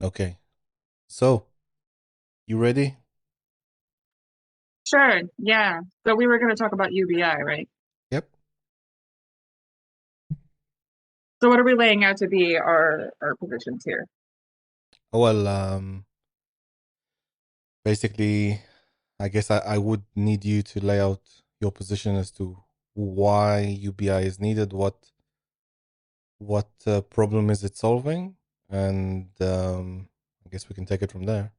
Okay. So, you ready? Sure, yeah. So we were going to talk about UBI, right? Yep. So what are we laying out to be our positions here? Well, basically, I guess I would need you to lay out your position as to why UBI is needed, what problem is it solving, and I guess we can take it from there.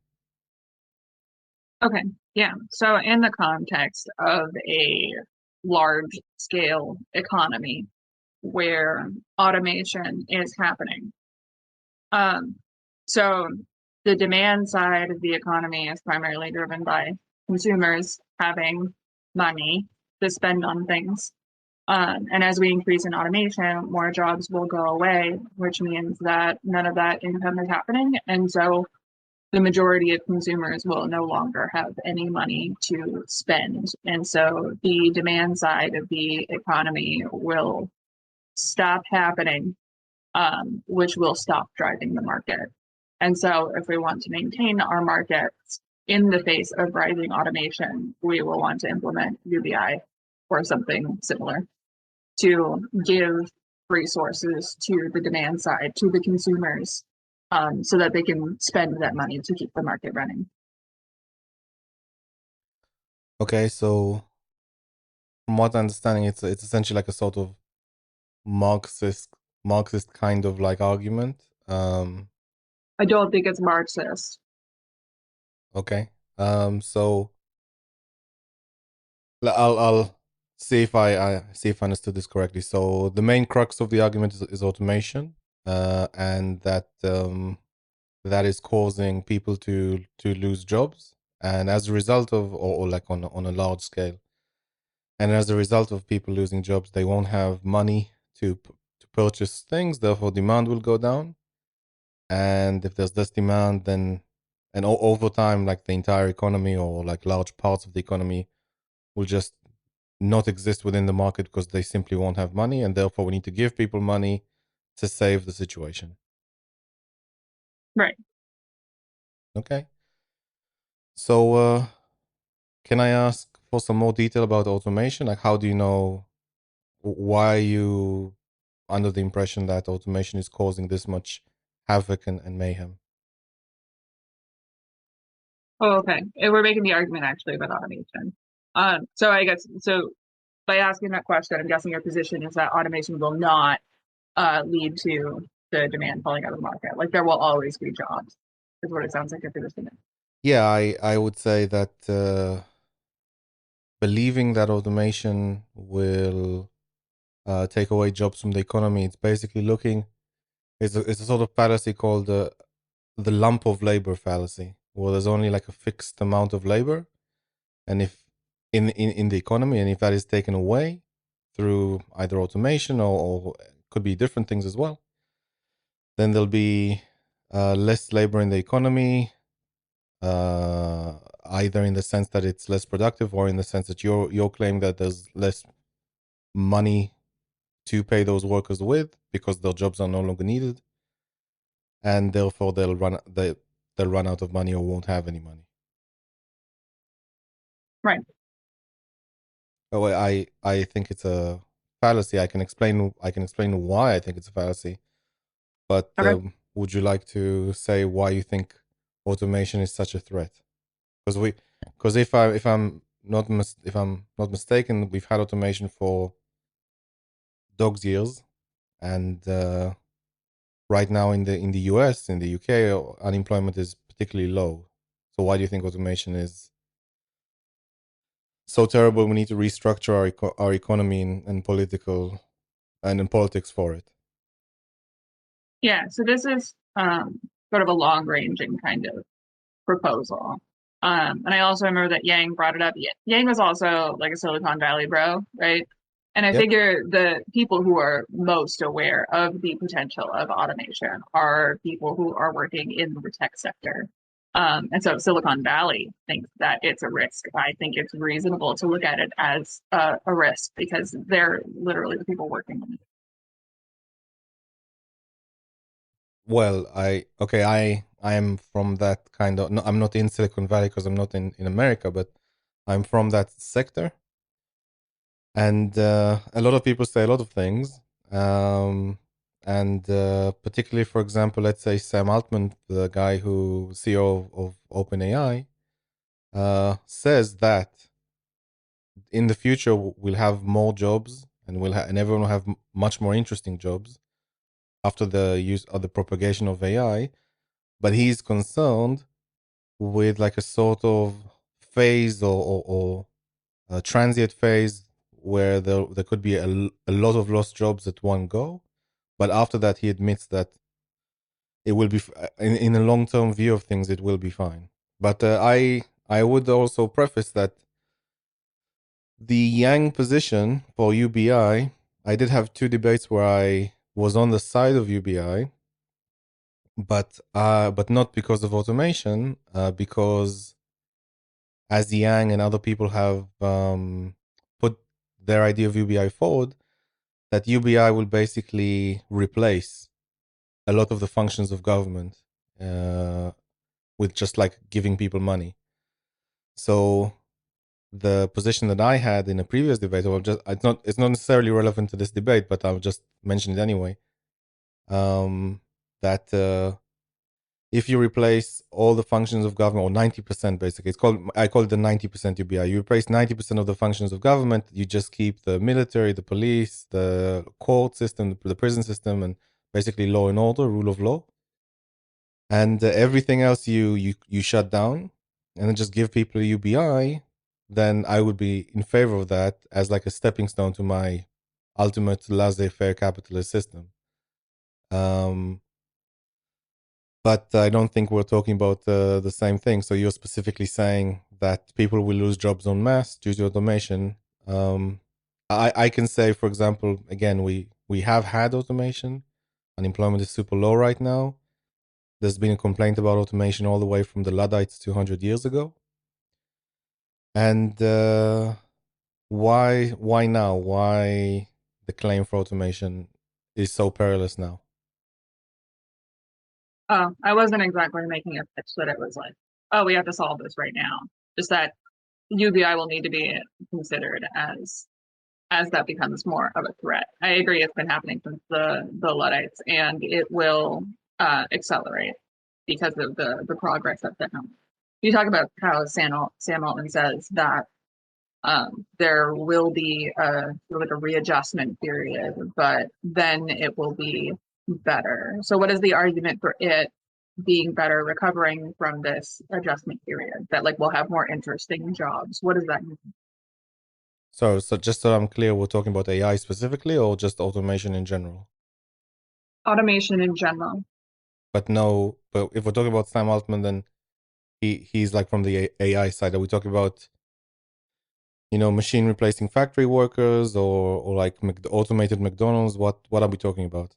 Okay, yeah. So in the context of a large scale economy where automation is happening, um, so the demand side of the economy is primarily driven by consumers having money to spend on things. And as we increase in automation, more jobs will go away, which means that none of that income is happening. And so the majority of consumers will no longer have any money to spend. And so the demand side of the economy will stop happening, which will stop driving the market. And so if we want to maintain our markets in the face of rising automation, we will want to implement UBI or something similar to give resources to the demand side, to the consumers, so that they can spend that money to keep the market running. Okay, so from what I'm understanding, it's essentially like a sort of Marxist Marxist kind of like argument. I don't think it's Marxist. Okay. So I'll see if I see if I understood this correctly. So the main crux of the argument is automation, and that is causing people to lose jobs, and as a result of or like on a large scale, and as a result of people losing jobs, they won't have money to purchase things. Therefore, demand will go down, and if there's less demand, then over time, like the entire economy or like large parts of the economy will just not exist within the market because they simply won't have money, and therefore we need to give people money to save the situation. Right. Okay. So, can I ask for some more detail about automation? Like, how do you know why are you under the impression that automation is causing this much havoc and mayhem? Oh, okay. And we're making the argument actually about automation. So I guess so by asking that question, I'm guessing your position is that automation will not lead to the demand falling out of the market. Like there will always be jobs, is what it sounds like your position is. Yeah, I would say that believing that automation will take away jobs from the economy, it's basically looking. It's a sort of fallacy called the lump of labor fallacy, where there's only like a fixed amount of labor, and if in the economy, and if that is taken away through either automation or could be different things as well, then there'll be less labor in the economy, either in the sense that it's less productive, or in the sense that you're claiming that there's less money to pay those workers with because their jobs are no longer needed, and therefore they'll run out of money or won't have any money. Right. Oh, I think it's a fallacy. I can explain why I think it's a fallacy. But Okay. would you like to say why you think automation is such a threat? Because if I'm not mistaken, we've had automation for dog's years, and right now in the US, in the UK, unemployment is particularly low. So why do you think automation is so terrible? We need to restructure our economy and political and in politics for it. Yeah. So this is sort of a long ranging kind of proposal. And I also remember that Yang brought it up. Yang was also like a Silicon Valley bro, right? And I Yep. figure the people who are most aware of the potential of automation are people who are working in the tech sector. And so if Silicon Valley thinks that it's a risk, I think it's reasonable to look at it as a risk because they're literally the people working Well, I I am from that kind of. No, I'm not in Silicon Valley because I'm not in America, but I'm from that sector, and a lot of people say a lot of things. Um, and particularly, for example, let's say Sam Altman, the guy who CEO of OpenAI, says that in the future we'll have more jobs and and everyone will have much more interesting jobs after the use of the propagation of AI. But he's concerned with like a sort of phase or a transient phase where there could be a lot of lost jobs at one go. But after that, he admits that it will be in a long term view of things, it will be fine. But I would also preface that the Yang position for UBI, I did have two debates where I was on the side of UBI, but not because of automation, because as Yang and other people have put their idea of UBI forward, that UBI will basically replace a lot of the functions of government uh, with just like giving people money. So the position that I had in a previous debate, or just it's not necessarily relevant to this debate, but I'll just mention it anyway. That if you replace all the functions of government, or 90% basically, I call it the 90% UBI. You replace 90% of the functions of government. You just keep the military, the police, the court system, the prison system, and basically law and order, rule of law, and everything else you shut down, and then just give people a UBI. Then I would be in favor of that as like a stepping stone to my ultimate laissez-faire capitalist system. Um, but I don't think we're talking about the same thing. So you're specifically saying that people will lose jobs en masse due to automation. Um, I can say, for example, again, we have had automation. Unemployment is super low right now. There's been a complaint about automation all the way from the Luddites 200 years ago. And why now? Why the claim for automation is so perilous now? Oh, I wasn't exactly making a pitch that it was like, oh, we have to solve this right now. Just that UBI will need to be considered as that becomes more of a threat. I agree, it's been happening since the Luddites, and it will accelerate because of the progress of technology. You talk about how Sam Altman says that there will be like a readjustment period, but then it will be better. So, what is the argument for it being better, recovering from this adjustment period? That like we'll have more interesting jobs. What does that mean? So just so I'm clear, we're talking about AI specifically, or just automation in general? Automation in general. But no, but if we're talking about Sam Altman, then he's like from the AI side. Are we talking about machine replacing factory workers, or like automated McDonald's? What are we talking about?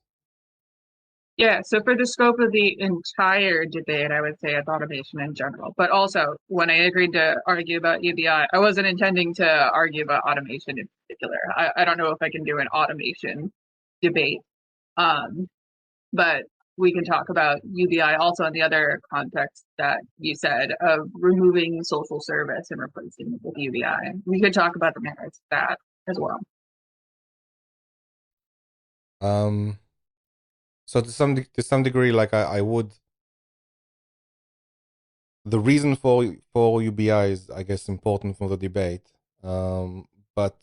Yeah, so for the scope of the entire debate, I would say it's automation in general. But also, when I agreed to argue about UBI, I wasn't intending to argue about automation in particular. I don't know if I can do an automation debate, um, but we can talk about UBI also in the other context that you said of removing social service and replacing it with UBI. We could talk about the merits of that as well. Um, so to some degree, like I would, the reason for UBI is, I guess, important for the debate. But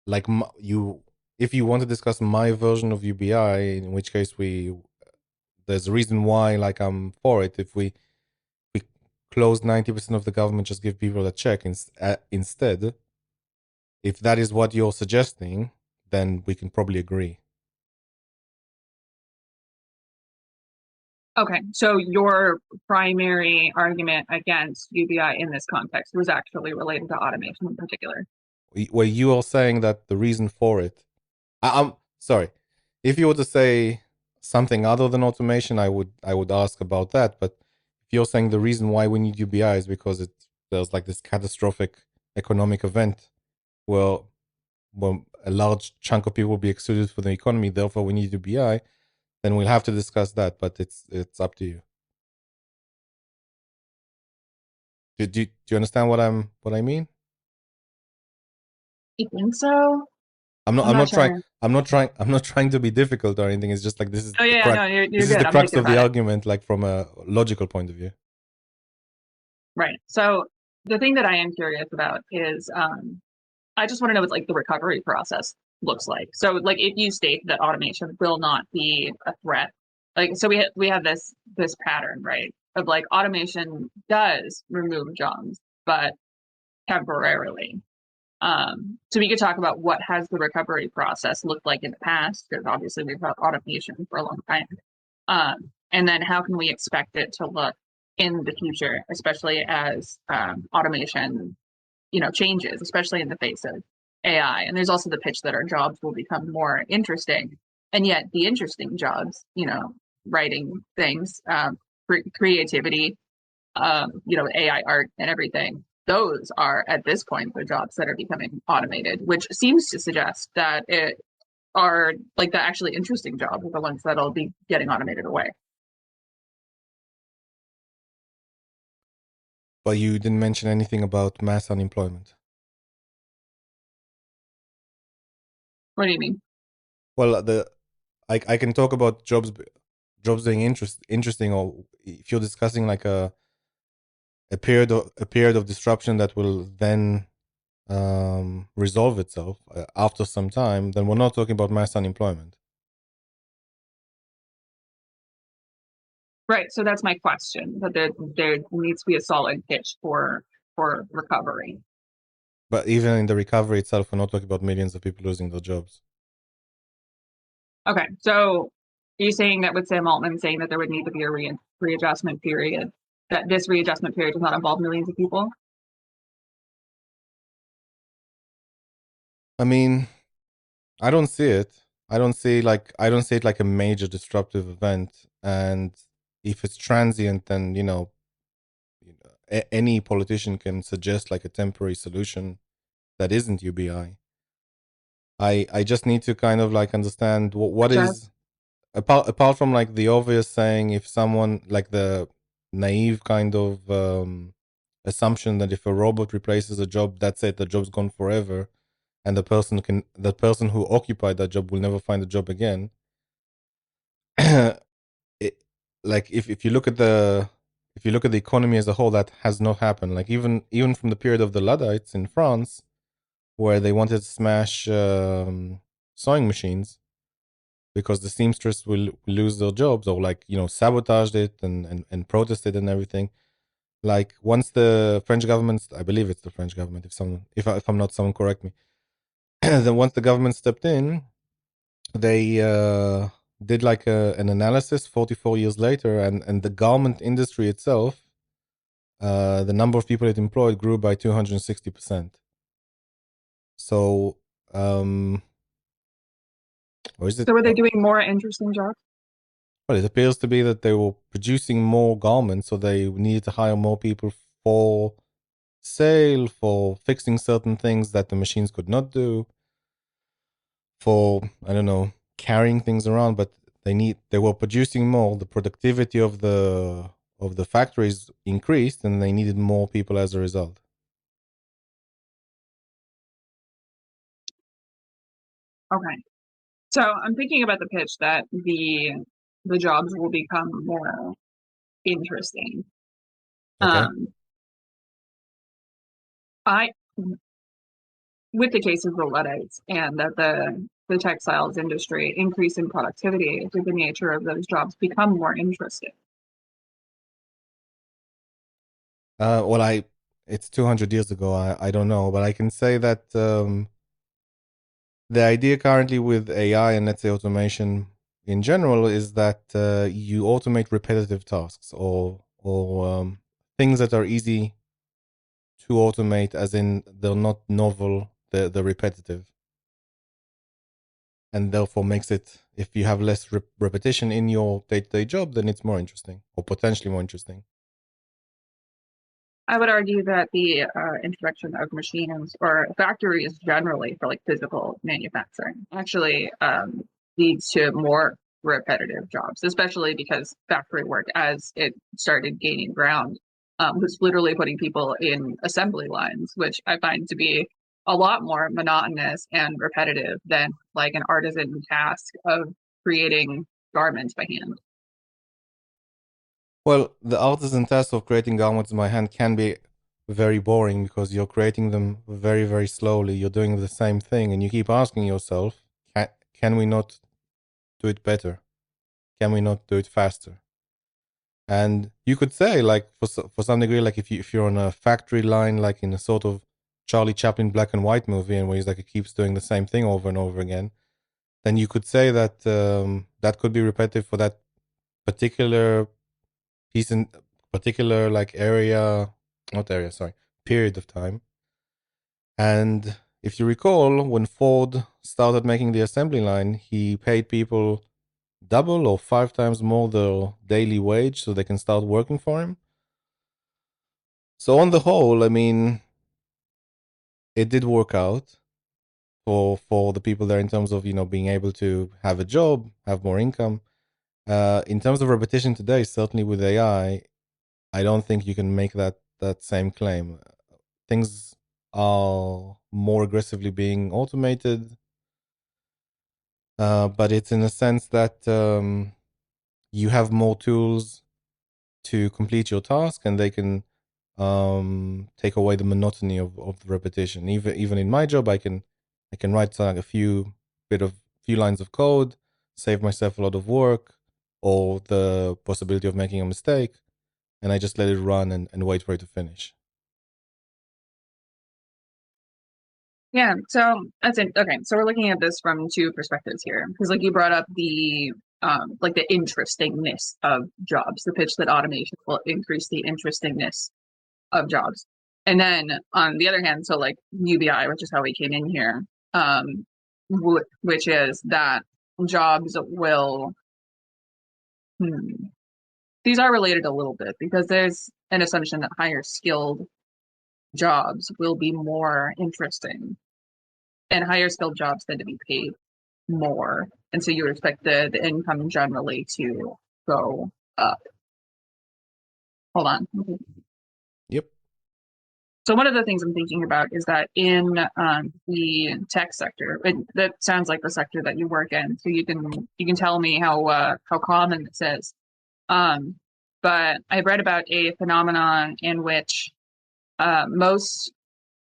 like you, if you want to discuss my version of UBI, in which case there's a reason why like I'm for it. If we close 90% of the government, just give people a check instead. If that is what you're suggesting, then we can probably agree. Okay, so your primary argument against UBI in this context was actually related to automation in particular. Where you are saying that the reason for it, I'm sorry. If you were to say something other than automation, I would ask about that. But if you're saying the reason why we need UBI is because there's like this catastrophic economic event where a large chunk of people will be excluded from the economy, therefore we need UBI, then we'll have to discuss that. But it's up to you. Do you understand what I mean? You think so? I'm I'm not not trying sure. I'm not trying to be difficult or anything. It's just like Oh yeah, no, you're this is good. the I'm crux thinking of the about it. argument, like from a logical point of view. Right. So the thing that I am curious about is I just want to know what like the recovery process looks like. So like if you state that automation will not be a threat, like so we have this pattern, right? Of like automation does remove jobs, but temporarily. So we could talk about what has the recovery process looked like in the past, because obviously we've had automation for a long time. And then how can we expect it to look in the future, especially as automation, changes, especially in the face of AI. And there's also the pitch that our jobs will become more interesting. And yet the interesting jobs, writing things, creativity, AI art and everything, those are at this point the jobs that are becoming automated, which seems to suggest that it are like the actually interesting jobs are the ones that'll be getting automated away. But you didn't mention anything about mass unemployment. What do you mean? Well, I can talk about jobs being interesting, or if you're discussing like a period of disruption that will then resolve itself after some time, then we're not talking about mass unemployment. Right. So that's my question. That there needs to be a solid pitch for recovery. But even in the recovery itself, we're not talking about millions of people losing their jobs. Okay. So are you saying that with Sam Altman saying that there would need to be a readjustment period, that this readjustment period does not involve millions of people? I mean, I don't see it. I don't see it like a major disruptive event. And if it's transient, then any politician can suggest like a temporary solution that isn't UBI. I just need to kind of like understand what Such as is apart from like the obvious saying, if someone like the naive kind of assumption that if a robot replaces a job, that's it, the job's gone forever, and the person who occupied that job will never find a job again. it, like if you look at the if you look at the economy as a whole, that has not happened. Like even from the period of the Luddites in France, where they wanted to smash sewing machines because the seamstress will lose their jobs, or like sabotaged it and protested and everything. Like once the French government, I believe it's the French government, if I'm not, someone correct me. Then once the government stepped in, they did like an analysis 44 years later, and the garment industry itself, the number of people it employed grew by 260%. So, or is it? so were they doing more interesting jobs? Well, it appears to be that they were producing more garments, so they needed to hire more people for sale, for fixing certain things that the machines could not do, for I don't know, carrying things around. But they were producing more. The productivity of the factories increased, and they needed more people as a result. Okay. So I'm thinking about the pitch that the jobs will become more interesting. Okay. Um, I with the case of the Luddites and that the textiles industry increase in productivity, did the nature of those jobs become more interesting? Well, it's 200 years ago. I don't know, but I can say that the idea currently with AI and let's say automation in general is that you automate repetitive tasks, or things that are easy to automate, as in they're not novel, they're repetitive, and therefore makes it, if you have less repetition in your day-to-day job, then it's more interesting, or potentially more interesting. I would argue that the introduction of machines or factories generally for like physical manufacturing actually leads to more repetitive jobs, especially because factory work, as it started gaining ground, who's literally putting people in assembly lines, which I find to be a lot more monotonous and repetitive than like an artisan task of creating garments by hand. Well, the artisan task of creating garments by hand can be very boring because you're creating them very, very slowly. You're doing the same thing, and you keep asking yourself, can we not do it better? Can we not do it faster? And you could say, like, for some degree, like if you're on a factory line, like in a sort of Charlie Chaplin black and white movie, and where he's like he keeps doing the same thing over and over again, then you could say that that could be repetitive for that particular piece in particular like area, not area, sorry, period of time. And if you recall, when Ford started making the assembly line, he paid people double or five times more their daily wage so they can start working for him. So on the whole, I mean, it did work out for the people there in terms of being able to have a job, have more income. In terms of repetition today, certainly with I don't think you can make that same claim. Things are more aggressively being automated, but it's in a sense that you have more tools to complete your task, and they can take away the monotony of the repetition. Even in my job, I can write like a few lines of code, save myself a lot of work or the possibility of making a mistake, and I just let it run and wait for it to finish. Yeah, so that's it. Okay, so we're looking at this from two perspectives here, because like you brought up the like the interestingness of jobs, the pitch that automation will increase the interestingness of jobs. And then on the other hand, so like UBI, which is how we came in here, which is that jobs will, these are related a little bit because there's an assumption that higher skilled jobs will be more interesting, and higher skilled jobs tend to be paid more. And so you would expect the income generally to go up. Hold on. Yep. So one of the things I'm thinking about is that in the tech sector, that sounds like the sector that you work in. So you can tell me how common this is. But I've read about a phenomenon in which most,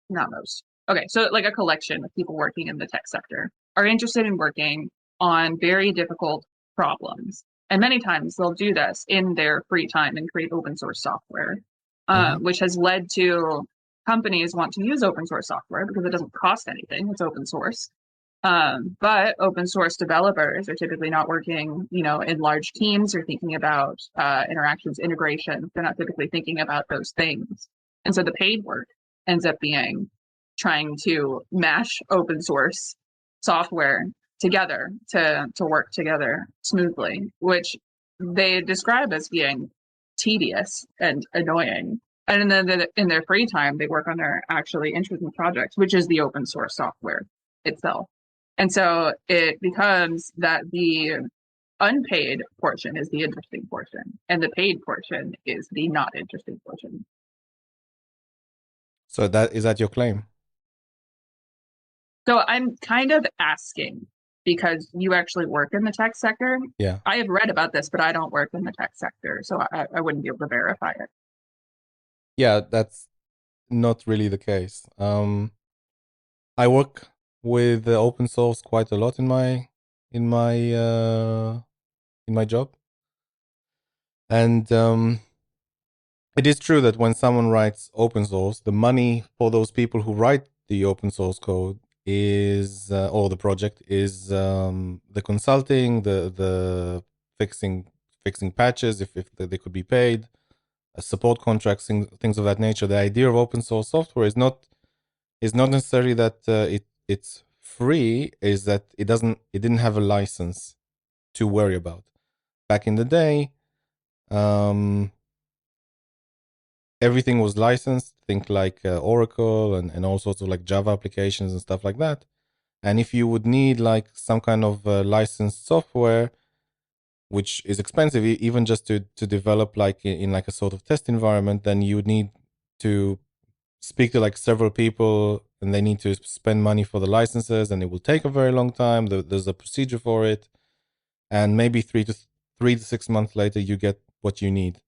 not most, okay, so like a collection of people working in the tech sector are interested in working on very difficult problems. And many times they'll do this in their free time and create open source software, Mm-hmm. which has led to companies want to use open source software because it doesn't cost anything. It's open source. But open source developers are typically not working, in large teams or thinking about interactions, integration. They're not typically thinking about those things. And so the paid work ends up being trying to mash open source software together to work together smoothly, which they describe as being tedious and annoying. And then in their free time, they work on their actually interesting projects, which is the open source software itself. And so it becomes that the unpaid portion is the interesting portion, and the paid portion is the not interesting portion. So that is that your claim? So I'm kind of asking because you actually work in the tech sector. Yeah. I have read about this, but I don't work in the tech sector, so I wouldn't be able to verify it. Yeah, that's not really the case. I work with open source quite a lot in my uh, in my job, and it is true that when someone writes open source, the money for those people who write the open source code is or the project is the consulting, the fixing patches if they could be paid, support contracts, things of that nature. The idea of open source software is not necessarily that it's free. Is that it didn't have a license to worry about back in the day. Um, Everything was licensed. Think like Oracle and all sorts of like Java applications and stuff like that. And if you would need like some kind of licensed software, which is expensive, even just to develop like in like a sort of test environment. Then you would need to speak to like several people, and they need to spend money for the licenses, and it will take a very long time. There's a procedure for it, and maybe 3 to 6 months later, you get what you need.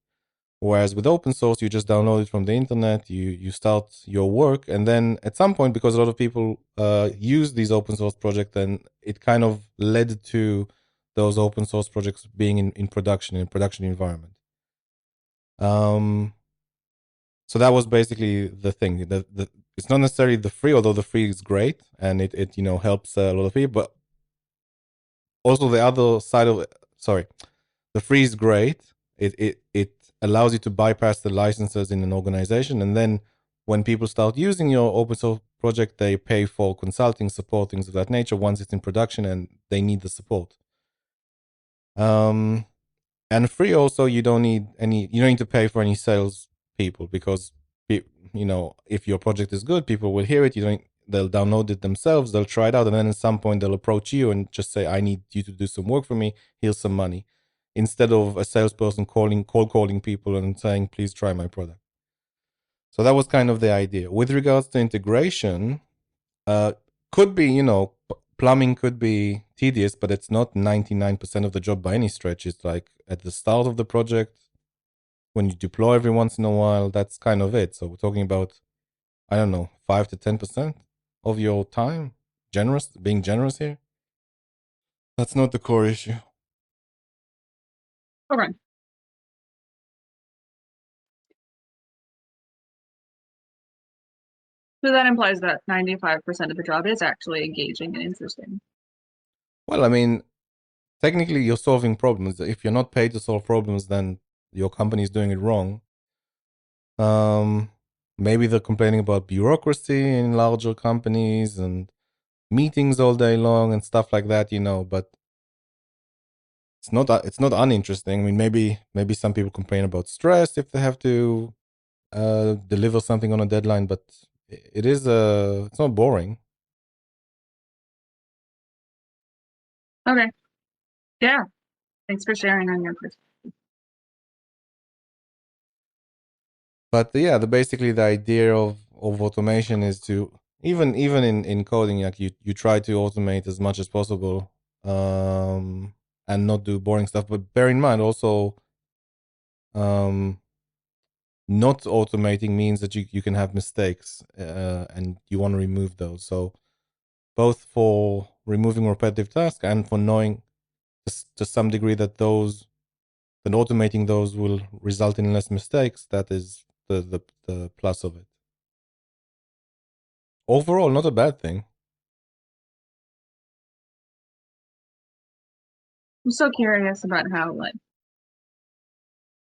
Whereas with open source, you just download it from the internet, you start your work, and then at some point, because a lot of people use these open source projects, and it kind of led to those open source projects being in production, in production environment. Um, so that was basically the thing. It's not necessarily the free, although the free is great and it helps a lot of people. But also the other side of it, sorry, the free is great. It allows you to bypass the licenses in an organization, and then when people start using your open source project, they pay for consulting, support, things of that nature once it's in production and they need the support. Um, and free also, you don't need to pay for any sales people, because if your project is good, people will hear it. They'll download it themselves, they'll try it out, and then at some point they'll approach you and just say, I need you to do some work for me, here's some money, instead of a salesperson cold calling people and saying, please try my product. So that was kind of the idea. With regards to integration, uh could be, plumbing could be tedious, but it's not 99% of the job by any stretch. It's like at the start of the project, when you deploy every once in a while, that's kind of it. So we're talking about, I don't know, 5 to 10% of your time. Being generous here. That's not the core issue. Okay. So that implies that 95% of the job is actually engaging and interesting. Well, I mean, technically, you're solving problems. If you're not paid to solve problems, then your company is doing it wrong. Um, Maybe they're complaining about bureaucracy in larger companies and meetings all day long and stuff like that, but it's not uninteresting. I mean, maybe some people complain about stress if they have to deliver something on a deadline, but it's not boring. Okay. Yeah. Thanks for sharing on your perspective. But yeah, basically the idea of automation is to, even in coding, like you try to automate as much as possible, and not do boring stuff. But bear in mind also, um, not automating means that you can have mistakes, and you want to remove those. So both for removing repetitive tasks and for knowing to some degree that automating those will result in less mistakes. That is the plus of it. Overall, not a bad thing. I'm so curious about how, like,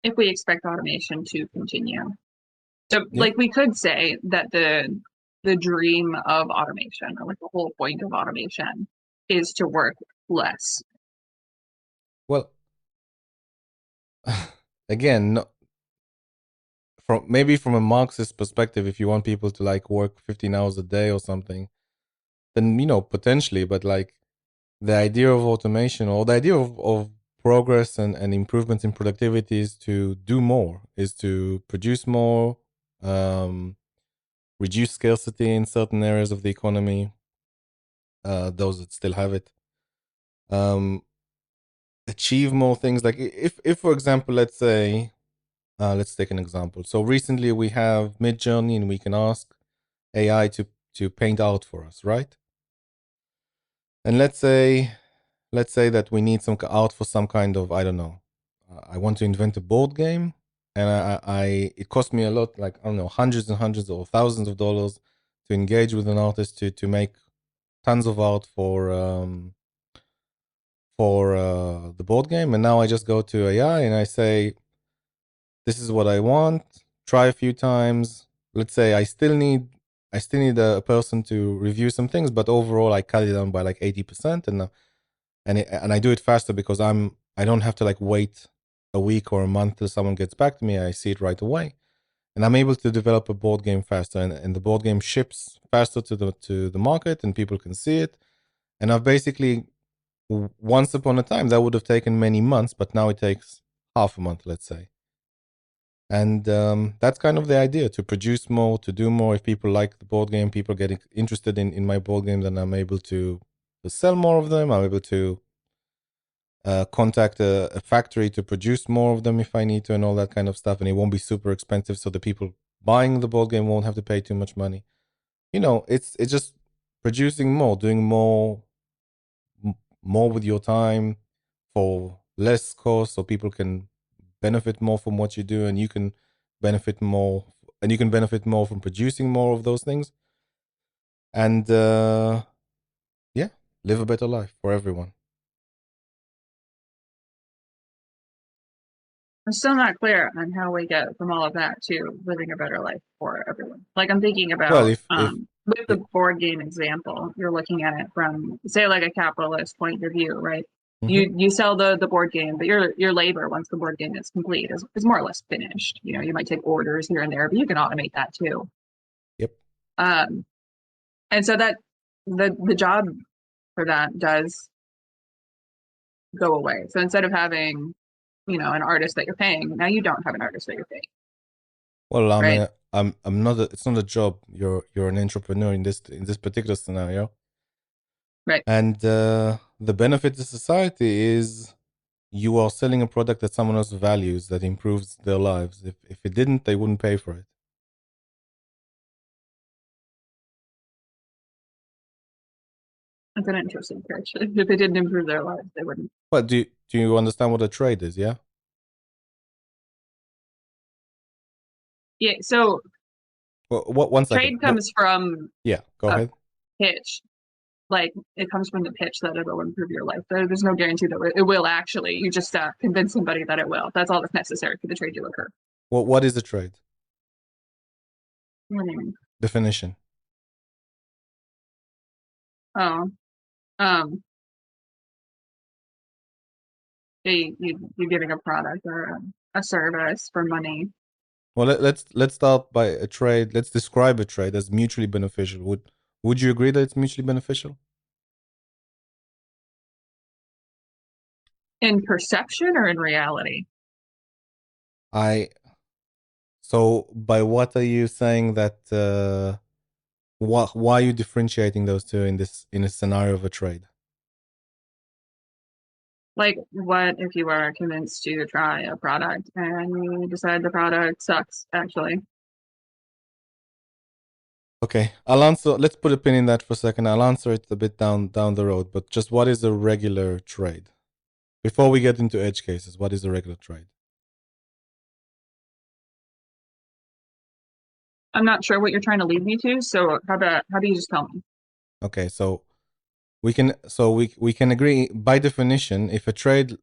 if we expect automation to continue. So, Yeah. like, we could say that the dream of automation, or like the whole point of automation, is to work less. Well, again, no, from a Marxist perspective, if you want people to like work 15 hours a day or something, then potentially. But like the idea of automation, or the idea of progress and improvements in productivity, is to do more, is to produce more, um, reduce scarcity in certain areas of the economy, those that still have it, um, achieve more things. Like if for example, let's say, let's take an example. So recently we have Midjourney, and we can ask AI to paint out for us, right? And let's say that we need some art for some kind of, I don't know. I want to invent a board game, and I it cost me a lot, like, I don't know, hundreds and hundreds or thousands of dollars to engage with an artist to make tons of art for the board game. And now I just go to AI and I say, this is what I want. Try a few times. Let's say I still need a person to review some things, but overall I cut it down by like 80%, and I do it faster because I don't have to like wait a week or a month till someone gets back to me. I see it right away, and I'm able to develop a board game faster, and the board game ships faster to the market, and people can see it. And I've basically once upon a time that would have taken many months, but now it takes half a month, let's say. And that's kind of the idea, to produce more, to do more. If people like the board game, people getting interested in my board game, then I'm able to sell more of them. I'm able to contact a factory to produce more of them if I need to, and all that kind of stuff. And it won't be super expensive, so the people buying the board game won't have to pay too much money. It's just producing more, doing more, more with your time for less cost, so people can benefit more from what you do, and you can benefit more, and you can benefit more from producing more of those things, and yeah, live a better life for everyone. I'm still not clear on how we get from all of that to living a better life for everyone. Like I'm thinking Well, about with the it, board game example, you're looking at it from say like a capitalist point of view, right? mhm, You sell the board game, but your labor once the board game is complete is more or less finished. You know, you might take orders here and there, but you can automate that too. yep. Um, and so that the job for that does go away. So instead of having, you know, an artist that you're paying, now you don't have an artist that you're paying, Well, right? I'm not. It's not a job. You're an entrepreneur in this particular scenario, Right. and the benefit to society is you are selling a product that someone else values, that improves their lives. If it didn't, they wouldn't pay for it. That's an interesting pitch. If it didn't improve their lives, they wouldn't. But do you understand what a trade is? Yeah. Yeah. So Well, what? 1 second. trade comes from Yeah. Go a ahead. pitch. Like it comes from the pitch that it will improve your life. There's no guarantee that it will actually. You just convince somebody that it will. That's all that's necessary for the trade to occur. What is a trade? What do you mean? Definition. Oh, um, you're giving a product or a service for money. Well, let's start by a trade. Let's describe a trade as mutually beneficial. Would you agree that it's mutually beneficial? In perception or in reality? I So by what are you saying that? Why are you differentiating those two in a scenario of a trade? Like, what if you are convinced to try a product and you decide the product sucks, actually? Okay, I'll answer. Let's put a pin in that for a second. I'll answer it a bit down the road. But just what is a regular trade? Before we get into edge cases, what is a regular trade? I'm not sure what you're trying to lead me to, so how do you just tell me? Okay, so we can agree by definition if a trade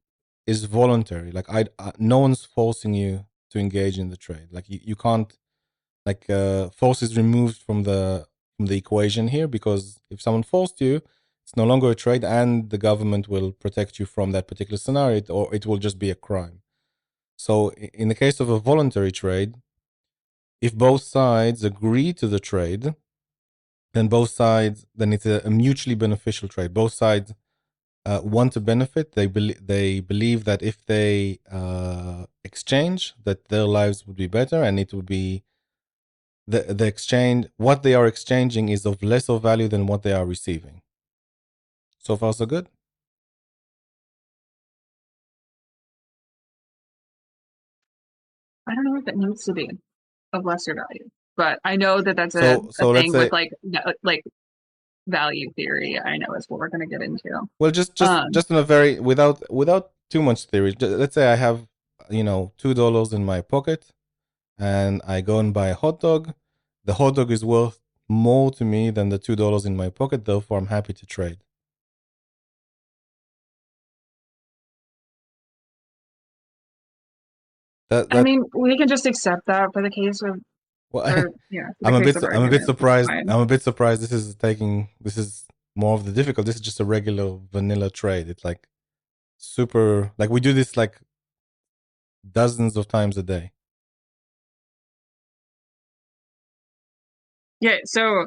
is voluntary. Like no one's forcing you to engage in the trade. Like you can't, like force is removed from the equation here, because if someone forced you, it's no longer a trade, and the government will protect you from that particular scenario, or it will just be a crime. So in the case of a voluntary trade, if both sides agree to the trade, then it's a mutually beneficial trade. Both sides want to benefit. They believe that if they exchange, that their lives would be better, and it would be the exchange. What they are exchanging is of lesser value than what they are receiving. So far, so good. I don't know if it needs to be of lesser value, but I know that that's a So let's thing with say, like value theory. I know is what we're going to get into. well, Um, just in a very, without too much theory. Let's say I have $2 in my pocket, and I go and buy a hot dog. The hot dog is worth more to me than the $2 in my pocket. Therefore, I'm happy to trade. That I that mean, we can just accept that for the case of, well, or yeah, for the case of I'm a bit argument. It's surprised. fine. I'm a bit surprised. This is more of the difficult. This is just a regular vanilla trade. It's like super. Like we do this like dozens of times a day. Yeah. So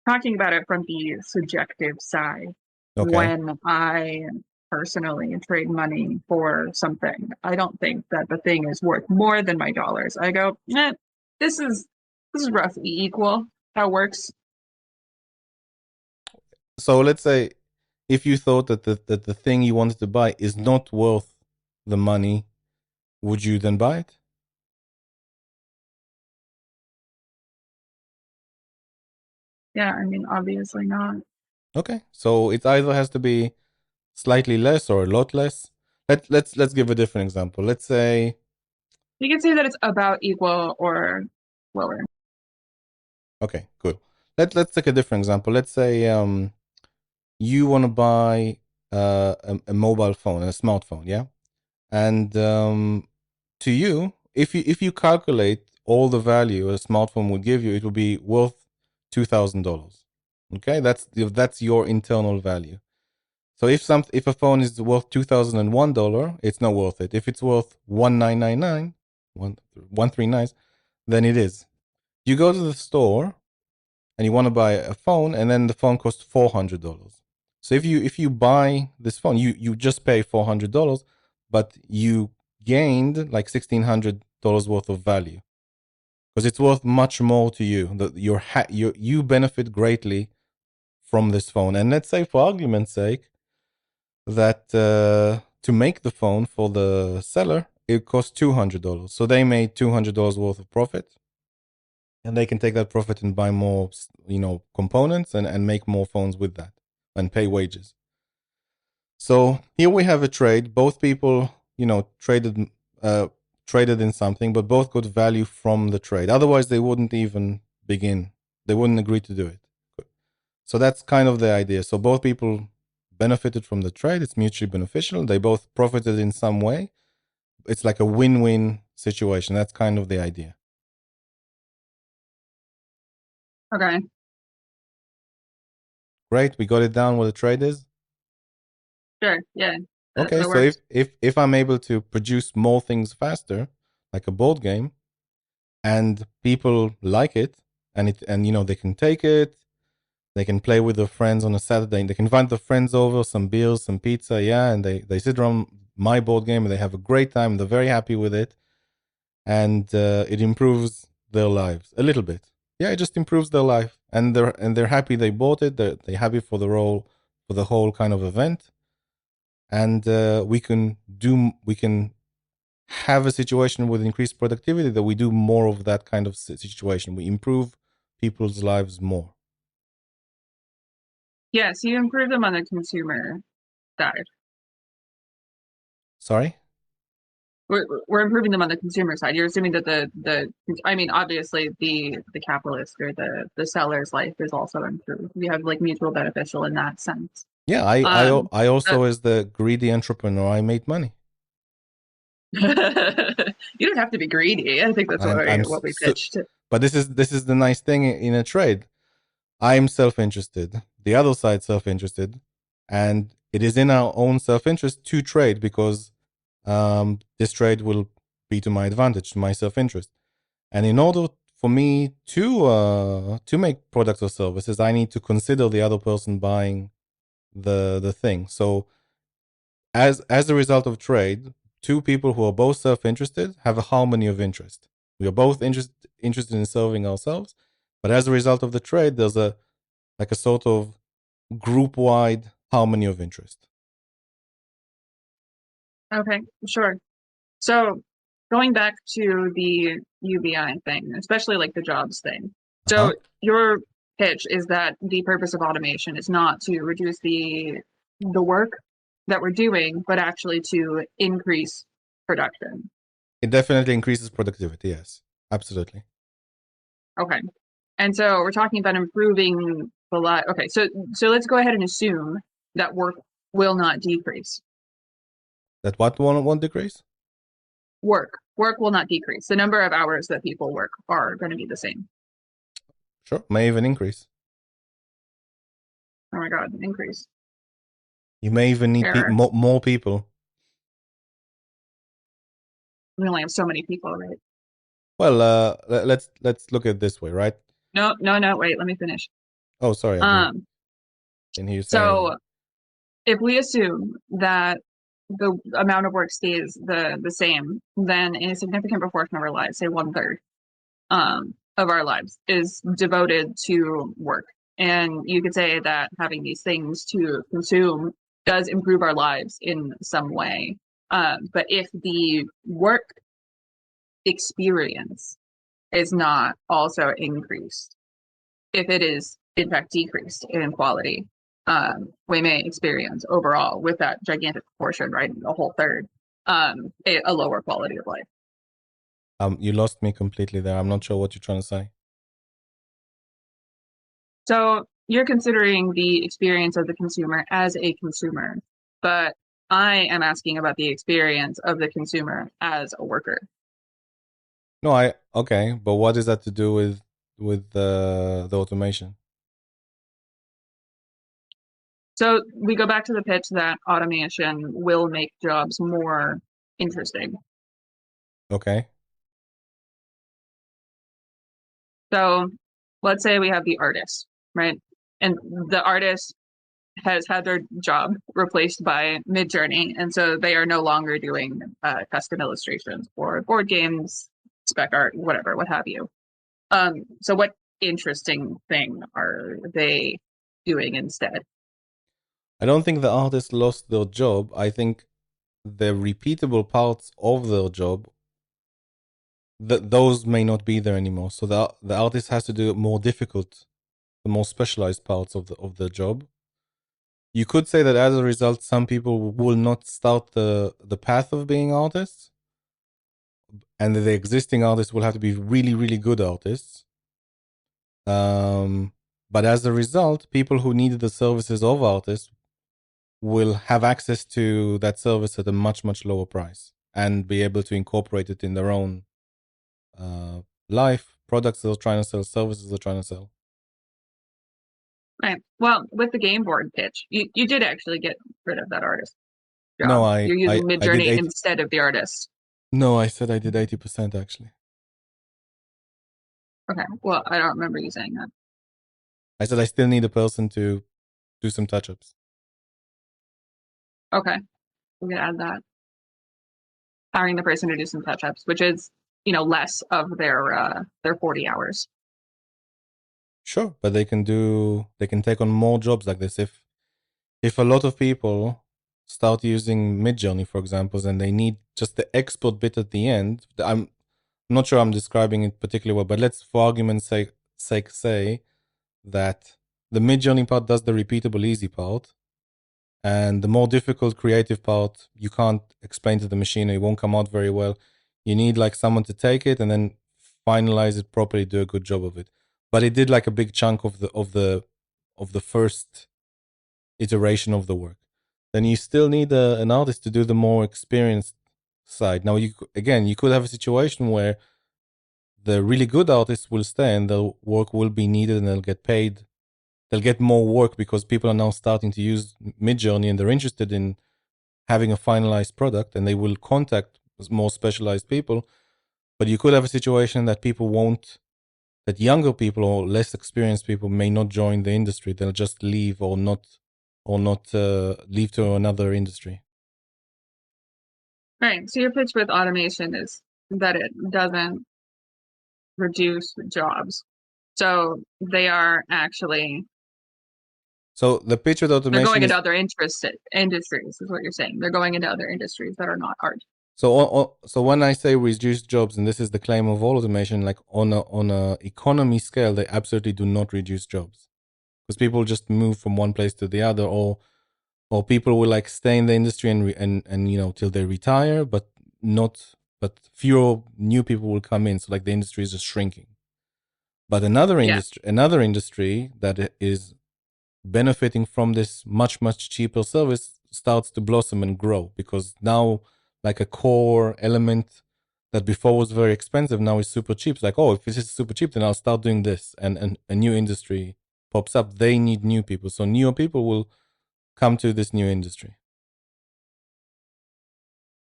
talking about it from the subjective side. Okay. when I personally trade money for something. I don't think that the thing is worth more than my dollars. I go, this is this is roughly equal. That works. So let's say if you thought that the thing you wanted to buy is not worth the money, would you then buy it? Yeah, I mean, obviously not. Okay. So it either has to be slightly less or a lot less. Let's give a different example. Let's say You can say that it's about equal or lower. okay, cool. Let's take a different example. Let's say you want to buy a mobile phone, a smartphone, yeah? And to you, if you calculate all the value a smartphone would give you, it will be worth $2,000. Okay, that's your internal value. So if a phone is worth $2,001, it's not worth it. If it's worth 1,999, 139, then it is. You go to the store and you want to buy a phone, and then the phone costs $400. So if you buy this phone, you just pay $400, but you gained like $1,600 worth of value because it's worth much more to you. That you benefit greatly from this phone. And let's say, for argument's sake, that to make the phone for the seller, it cost $200. So they made $200 worth of profit, and they can take that profit and buy more, components and make more phones with that and pay wages. So here we have a trade. Both people, uh, traded in something, but both got value from the trade. Otherwise, they wouldn't even begin. They wouldn't agree to do it. So that's kind of the idea. So both people benefited from the trade. It's mutually beneficial. They both profited in some way. It's like a win-win situation. That's kind of the idea. Okay, Great. We got it down what the trade is. sure. Yeah, Okay, that so if works. if I'm able to produce more things faster, like a board game, and people like it, and they can take it, they can play with their friends on a Saturday, and they can invite their friends over, some beers, some pizza, yeah, and they sit around my board game and they have a great time. They're very happy with it, and it improves their lives a little bit. Yeah, it just improves their life, and they're happy they bought it. They're happy for the whole kind of event, and we can have a situation with increased productivity that we do more of that kind of situation. We improve people's lives more. Yeah, so you improve them on the consumer side. Sorry. We're improving them on the consumer side. You're assuming that the I mean, obviously the capitalist or the seller's life is also improved. We have like mutual beneficial in that sense. Yeah, I I Um, I uh, also, as the greedy entrepreneur, I made money. you don't have to be greedy. I think that's I'm I'm what we pitched. but this is the nice thing in a trade. I'm self-interested. The other side self-interested, and it is in our own self-interest to trade because this trade will be to my advantage, to my self-interest. And in order for me to make products or services, I need to consider the other person buying the thing. So as a result of trade, two people who are both self-interested have a harmony of interest. We are both interested in serving ourselves, but as a result of the trade, there's a sort of group-wide harmony of interest. Okay, sure. So going back to the UBI thing, especially like the jobs thing. Uh-huh. So your pitch is that the purpose of automation is not to reduce the work that we're doing, but actually to increase production. It definitely increases productivity. Yes, absolutely. Okay. And so we're talking about improving the life. Okay, so let's go ahead and assume that work will not decrease. That what won't decrease? Work will not decrease. The number of hours that people work are going to be the same. Sure, may even increase. Oh my God, increase. You may even need Error. more people. We only have so many people, right? Well, let's look at it this way, right? No, no, no. Wait, let me finish. Oh, sorry, I didn't Um, didn't hear you say so anything. if we assume that the amount of work stays the same, then a significant proportion of our lives, say one third, of our lives, is devoted to work. And you could say that having these things to consume does improve our lives in some way. But if the work experience is not also increased, if it is in fact decreased in quality, we may experience overall with that gigantic proportion, right, a whole third, a lower quality of life. You lost me completely there. I'm not sure what you're trying to say. So you're considering the experience of the consumer as a consumer, but I am asking about the experience of the consumer as a worker. No, I okay, but what is that to do with the automation? So we go back to the pitch that automation will make jobs more interesting. Okay. So let's say we have the artist, right? And the artist has had their job replaced by Midjourney, and so they are no longer doing custom illustrations for board games, spec art, whatever, what have you. So what interesting thing are they doing instead? I don't think the artists lost their job. I think the repeatable parts of their job, those may not be there anymore. So the artist has to do more difficult, the more specialized parts of the job. You could say that as a result, some people will not start the path of being artists, and the existing artists will have to be really really good artists. Um, but as a result, people who needed the services of artists will have access to that service at a much much lower price and be able to incorporate it in their own uh, life, products they're trying to sell, services they're trying to sell. Right. Well, with the game board pitch, you did actually get rid of that artist No, job. You're using I did Midjourney eight. instead of the artist. No, I said I did 80% actually. Okay. Well, I don't remember you saying that. I said I still need a person to do some touch ups. Okay. We can add that. Hiring the person to do some touch ups, which is, less of their 40 hours. Sure, but they can take on more jobs like this if a lot of people start using Midjourney, for example, and they need just the export bit at the end. I'm not sure I'm describing it particularly well, but let's, for argument's sake say that the Midjourney part does the repeatable, easy part, and the more difficult creative part you can't explain to the machine; it won't come out very well. You need like someone to take it and then finalize it properly, do a good job of it. But it did like a big chunk of the first iteration of the work. Then you still need an artist to do the more experienced side. Now, again, you could have a situation where the really good artists will stay and the work will be needed and they'll get paid. They'll get more work because people are now starting to use Midjourney and they're interested in having a finalized product and they will contact more specialized people. But you could have a situation that people won't, that younger people or less experienced people may not join the industry. They'll just leave or not leave to another industry. Right. So your pitch with automation is that it doesn't reduce jobs. So they are actually So the pitch with they're automation going into is other industries, is what you're saying. They're going into other industries that are not art. so when I say reduce jobs, and this is the claim of all automation, like on a economy scale, they absolutely do not reduce jobs because people just move from one place to the other, or people will like stay in the industry and till they retire, but not but fewer new people will come in. So like the industry is just shrinking. But Yeah. another industry that is benefiting from this much much cheaper service starts to blossom and grow because now like a core element that before was very expensive now is super cheap. It's like, oh, if this is super cheap, then I'll start doing this, and a new industry pops up. They need new people, so newer people will come to this new industry.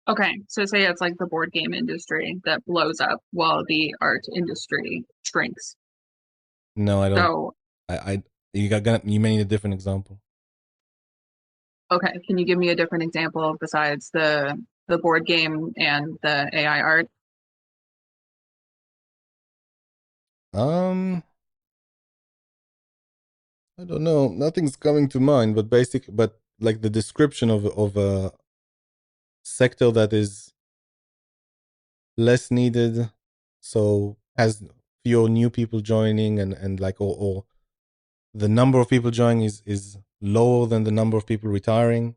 Okay. So say it's like the board game industry that blows up while the art industry shrinks. No, I don't. So I you may need a different example. Okay, can you give me a different example besides the board game and the AI art? Um, I don't know. Nothing's coming to mind, but like the description of a sector that is less needed, so has fewer new people joining, and like or the number of people joining is lower than the number of people retiring,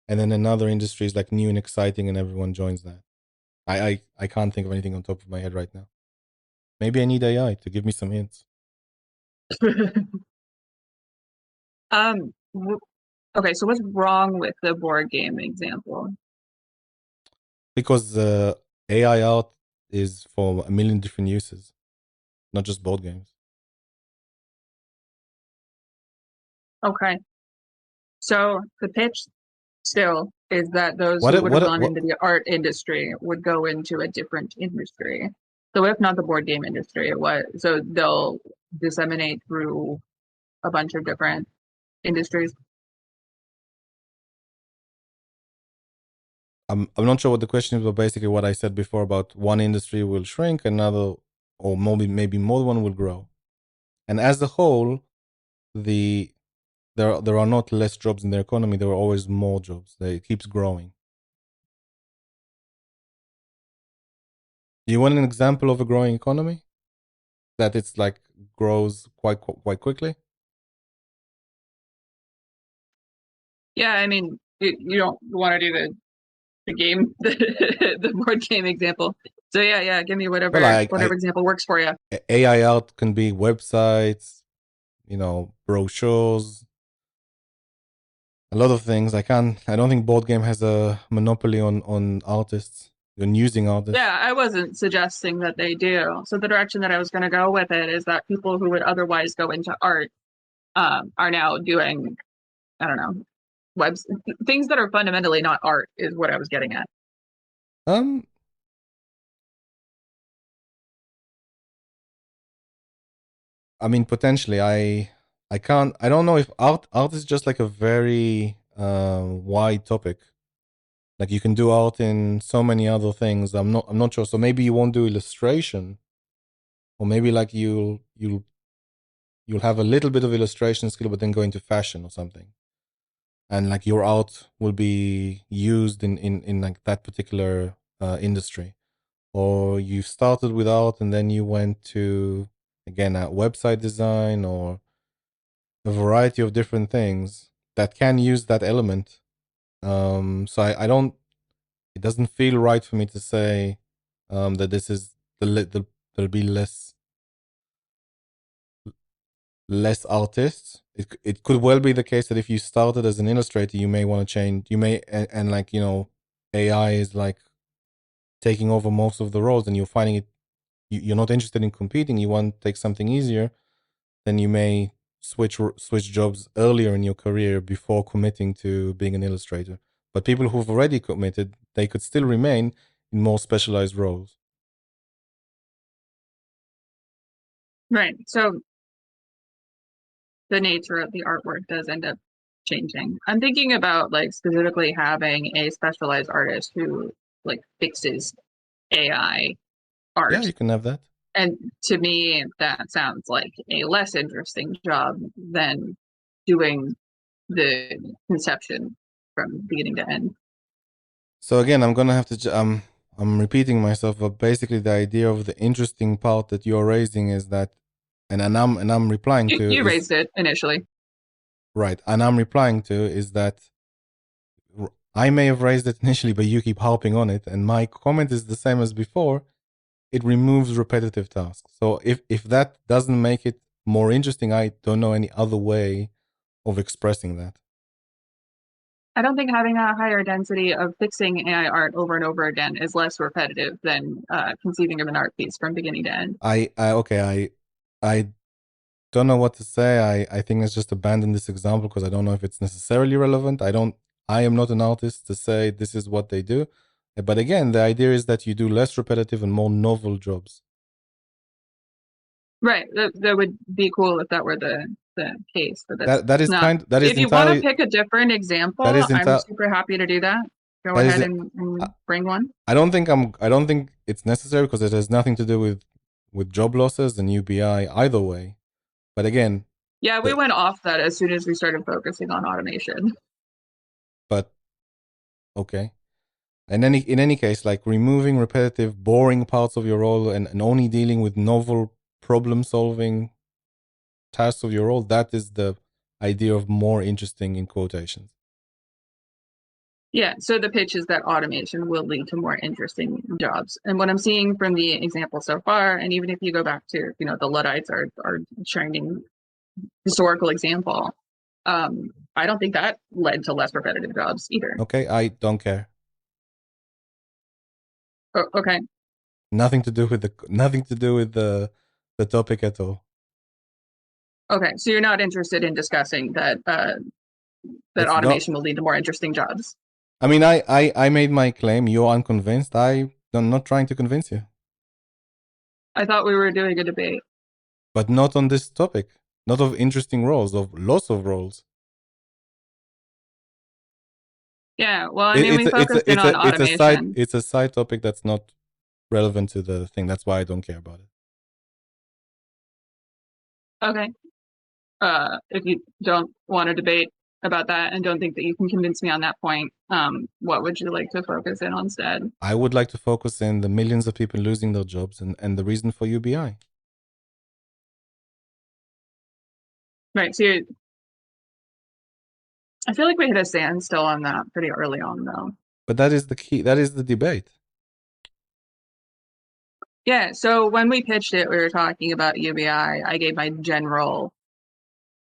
and then another industry is like new and exciting, and everyone joins that. I can't think of anything on top of my head right now. Maybe I need AI to give me some hints. Um, okay, so what's wrong with the board game example? Because AI art is for a million different uses, not just board games. Okay, so the pitch still is that those who would have gone What into the art industry would go into a different industry. So if not the board game industry, what? So they'll disseminate through a bunch of different industries. I'm not sure what the question is, but basically what I said before about one industry will shrink, another or maybe more one will grow. And as a whole, the there are not less jobs in the economy, there are always more jobs. It keeps growing. Do you want an example of a growing economy that it's like grows quite quickly? Yeah, I mean, you don't want to do the game, the board game example. So yeah, give me Well, whatever example works for you. AI art can be websites, brochures, a lot of things. I don't think board game has a monopoly on artists, on using artists. Yeah, I wasn't suggesting that they do. So the direction that I was going to go with it is that people who would otherwise go into art are now doing, I don't know, webs things that are fundamentally not art is what I was getting at. Um, I mean, potentially, I don't know if art is just like a very wide topic. Like you can do art in so many other things. I'm not sure. So maybe you won't do illustration, or maybe like you'll have a little bit of illustration skill, but then go into fashion or something, and like your art will be used in like that particular industry. Or you started with art and then you went to again website design or a variety of different things that can use that element. So I don't. It doesn't feel right for me to say that this is there'll be less artists. It could well be the case that if you started as an illustrator, you may want to change. You may and like AI is like taking over most of the roles, and you're finding it. You're not interested in competing. You want to take something easier. Then you may switch jobs earlier in your career before committing to being an illustrator. But people who've already committed, they could still remain in more specialized roles. Right. So the nature of the artwork does end up changing. I'm thinking about like specifically having a specialized artist who like fixes AI Yeah, art. you can have that. And to me, that sounds like a less interesting job than doing the conception from beginning to end. So again, I'm gonna have to. I'm repeating myself, but basically, the idea of the interesting part that you're raising is that, and I'm replying You, to you is raised it initially. right, and I'm replying to is that I may have raised it initially, but you keep harping on it, and my comment is the same as before. It removes repetitive tasks. So if that doesn't make it more interesting, I don't know any other way of expressing that. I don't think having a higher density of fixing AI art over and over again is less repetitive than conceiving of an art piece from beginning to end. I okay, I don't know what to say. I think let's just abandon this example because I don't know if it's necessarily relevant. I am not an artist to say this is what they do. But again, the idea is that you do less repetitive and more novel jobs. Right. That would be cool if that were the case, but that's That is not. that is If you want to entirely pick a different that example, is I'm entire super happy to do that. Go that is ahead it. and bring one. I don't think it's necessary because it has nothing to do with job losses and UBI either way. But again, Yeah, we the, went off that as soon as we started focusing on automation. but okay. And in any case, like removing repetitive, boring parts of your role and only dealing with novel problem solving tasks of your role, that is the idea of more interesting in quotations. Yeah, so the pitch is that automation will lead to more interesting jobs. And what I'm seeing from the example so far, and even if you go back to, the Luddites are shining historical example, I don't think that led to less repetitive jobs either. Okay, I don't care. Okay. Nothing to do with the topic at all. Okay. So you're not interested in discussing that It's not. automation will lead to more interesting jobs. I mean, I made my claim. You're unconvinced. I'm not trying to convince you, I thought we were doing a debate. but not on this topic. Not of interesting roles, of loss of roles. Yeah. Well, I mean, we focused in on automation. It's a side topic that's not relevant to the thing. That's why I don't care about it. Okay. If you don't want to debate about that and don't think that you can convince me on that point, what would you like to focus in on instead? I would like to focus in the millions of people losing their jobs and the reason for UBI. Right. So I feel like we hit a standstill on that pretty early on, though. But that is the key. That is the debate. Yeah. So when we pitched it, we were talking about UBI. I gave my general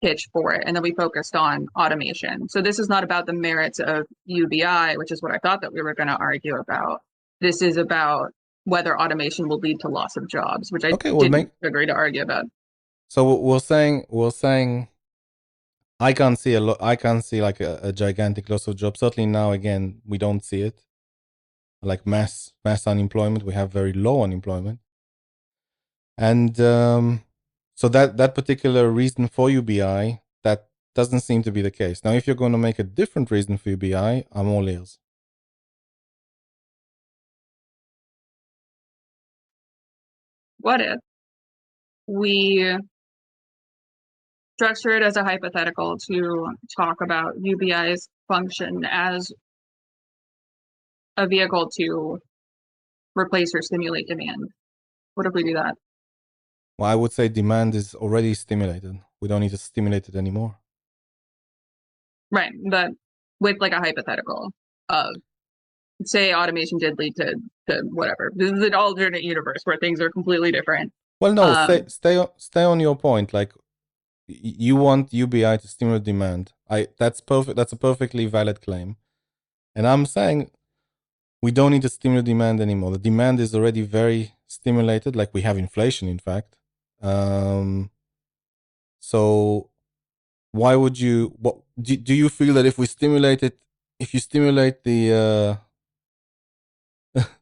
pitch for it, and then we focused on automation. So this is not about the merits of UBI, which is what I thought that we were going to argue about. This is about whether automation will lead to loss of jobs, which I Okay, we'll didn't make. agree to argue about. So we're saying I can't see a lot. I can't see like a gigantic loss of jobs. Certainly now, again, we don't see it like mass unemployment. We have very low unemployment, and so that particular reason for UBI that doesn't seem to be the case. Now, if you're going to make a different reason for UBI, I'm all ears. What if we structure it as a hypothetical to talk about UBI's function as a vehicle to replace or stimulate demand? What if we do that? Well, I would say demand is already stimulated. We don't need to stimulate it anymore. Right. But with like a hypothetical of say automation did lead to whatever. This is an alternate universe where things are completely different. Well, no, Um, stay on your point. Like you want UBI to stimulate demand. That's perfect. That's a perfectly valid claim. And I'm saying we don't need to stimulate demand anymore. The demand is already very stimulated. Like we have inflation, in fact. So why would you? What do you feel that if we stimulate it, if you stimulate the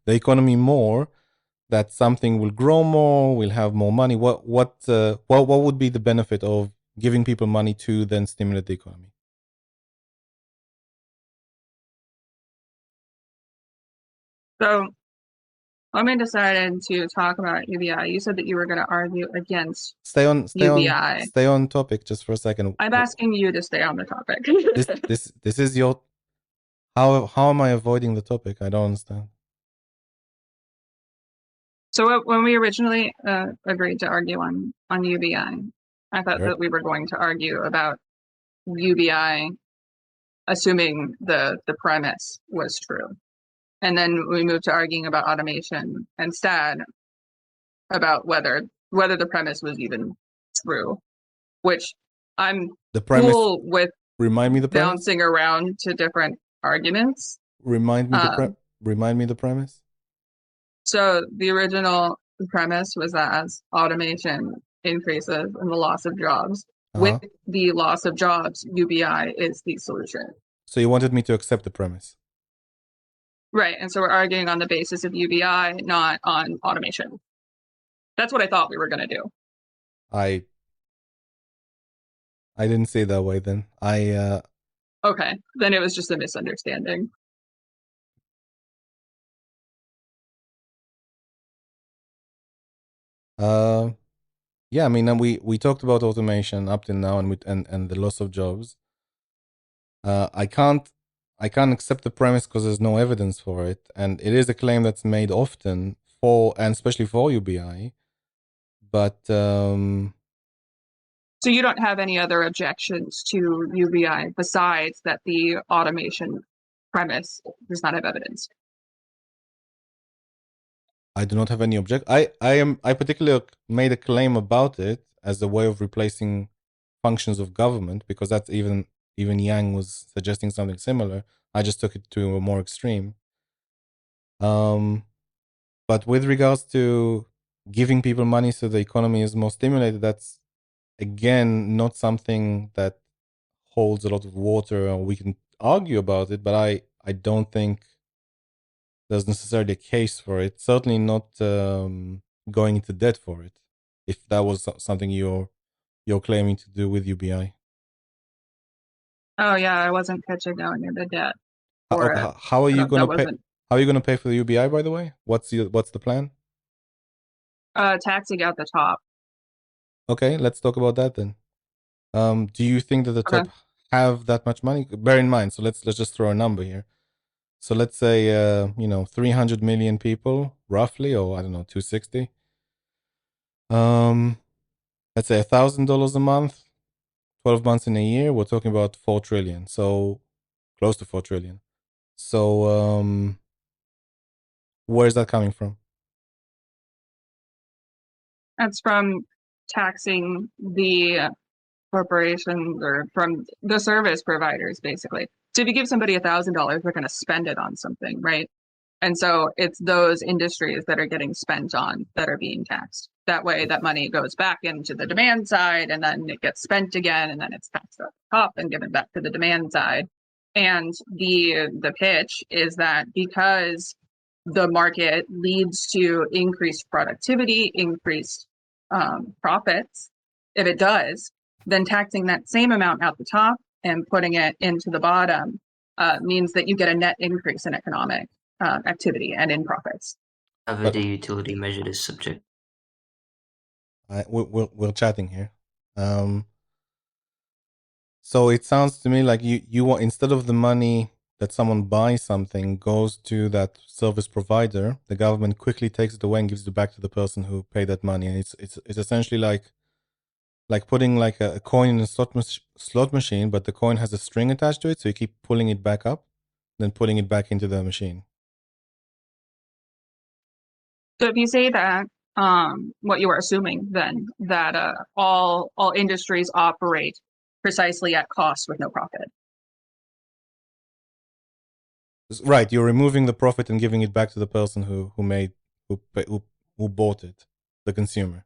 economy more, that something will grow more, we'll have more money. What would be the benefit of giving people money to then stimulate the economy? so when we decided to talk about UBI, you said that you were going to argue against UBI. Stay on topic just for a second. I'm asking you to stay on the topic. This is your how am I avoiding the topic? I don't understand. So when we originally agreed to argue on UBI, I thought Right. that we were going to argue about UBI, assuming the premise was true, and then we moved to arguing about automation instead, about whether the premise was even true, which I'm The premise. cool with Remind me the premise. bouncing around to different arguments. Remind me the pre. Um, Remind me the premise. so the original premise was that as automation increases and the loss of jobs, Uh with huh. the loss of jobs, UBI is the solution. So you wanted me to accept the premise. Right. And so we're arguing on the basis of UBI, not on automation. That's what I thought we were going to do. I I didn't say it that way. Then Okay, then it was just a misunderstanding. uh yeah. I mean, and we talked about automation up till now, and and the loss of jobs. I can't accept the premise because there's no evidence for it, and it is a claim that's made often for, and especially for UBI. But So you don't have any other objections to UBI besides that the automation premise does not have evidence. I do not have any object. I particularly made a claim about it as a way of replacing functions of government, because that's even Yang was suggesting something similar. I just took it to a more extreme. Um, but with regards to giving people money so the economy is more stimulated, that's again not something that holds a lot of water, and we can argue about it. But I don't think there's necessarily a case for it. Certainly not going into debt for it. If that was something you're claiming to do with UBI. Oh yeah, I wasn't pitching going into debt for Okay, it. how are you That gonna pay? wasn't How are you gonna pay for the UBI? By the way, what's the plan? taxing out the top. Okay, let's talk about that then. Do you think that the Okay. top have that much money? Bear in mind, so let's just throw a number here. So let's say 300 million people roughly, or I don't know, 260. Um, let's say $1,000 a month, 12 months in a year. We're talking about 4 trillion. So close to 4 trillion. So where's that coming from? That's from taxing the corporations or from the service providers, basically. So if you give somebody $1,000, they're going to spend it on something, right? And so it's those industries that are getting spent on that are being taxed. That way, that money goes back into the demand side, and then it gets spent again, and then it's taxed up top and given back to the demand side. And the pitch is that because the market leads to increased productivity, increased profits, if it does, then taxing that same amount at the top and putting it into the bottom means that you get a net increase in economic activity and in profits. How would But the utility measure this subject? we're chatting here. Um, so it sounds to me like you want, instead of the money that someone buys something goes to that service provider, the government quickly takes it away and gives it back to the person who paid that money, and it's essentially like putting like a coin in a slot machine, but the coin has a string attached to it, so you keep pulling it back up, then putting it back into the machine. So if you say that, what you are assuming then that all industries operate precisely at cost with no profit. Right, you're removing the profit and giving it back to the person who made who bought it, the consumer.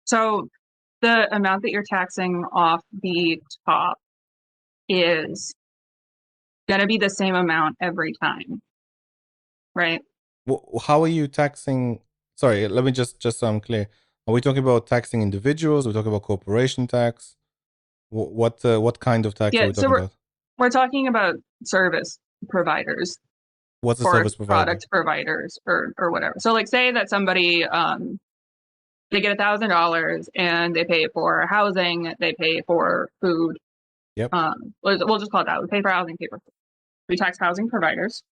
So the amount that you're taxing off the top is going to be the same amount every time, right? How are you taxing? Sorry, let me just so I'm clear. Are we talking about taxing individuals? Are we talking about corporation tax? What kind of tax are Yeah, we so talking about? we're talking about service providers What's a or service provider? product providers or whatever. So like say that somebody they get $1,000 and they pay for housing, they pay for food. Yep. We'll just call it that. We pay for housing, pay for food. We tax housing providers,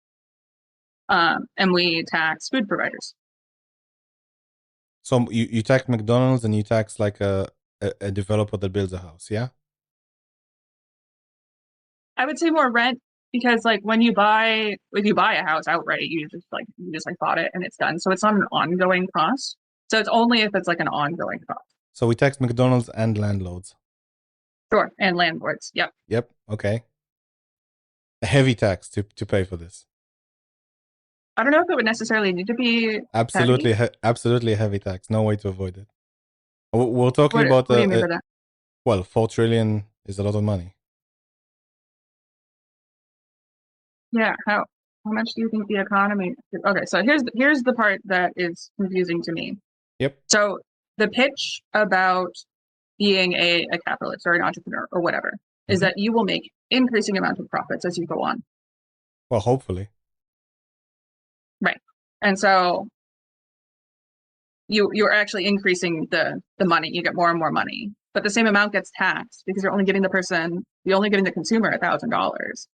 and we tax food providers. So you tax McDonald's and you tax like a developer that builds a house, yeah? I would say more rent because like when you buy if you buy a house outright, you just like bought it and it's done. So it's not an ongoing cost. So it's only if it's like an ongoing cost. So we tax McDonald's and landlords. Sure. And landlords. Yep. Yep. Okay. A heavy tax to pay for this. I don't know if it would necessarily need to be heavy. Absolutely a heavy tax. No way to avoid it. We're talking What about what do you mean by that? well, 4 trillion is a lot of money. Yeah, how much do you think the economy okay, so here's the part that is confusing to me. Yep. So the pitch about being a capitalist or an entrepreneur or whatever is that you will make increasing amount of profits as you go on. Well, hopefully. Right. And so you're actually increasing the money. You get more and more money, but the same amount gets taxed because you're only giving the consumer $1,000.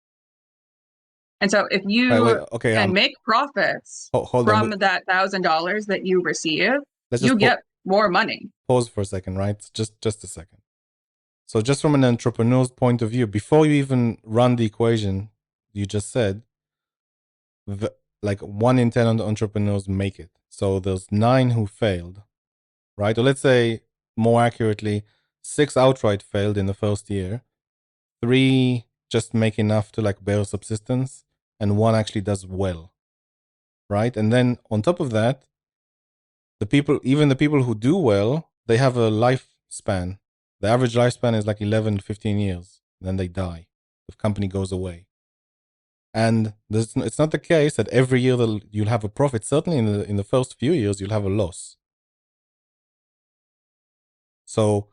And so if you okay, can make profits hold from on. that $1,000 that you receive, Let's get more money. Pause for a second, right? Just a second. So just from an entrepreneur's point of view, before you even run the equation you just said, like 1 in 10 entrepreneurs make it. So there's 9 who failed, right? Or let's say more accurately, 6 outright failed in the first year, 3 just make enough to like bare subsistence, and 1 actually does well, right? And then on top of that, even the people who do well, they have a lifespan. The average lifespan is like 11 to 15 years. Then they die. The company goes away. And it's not the case that every year you'll have a profit. Certainly in the first few years, you'll have a loss. So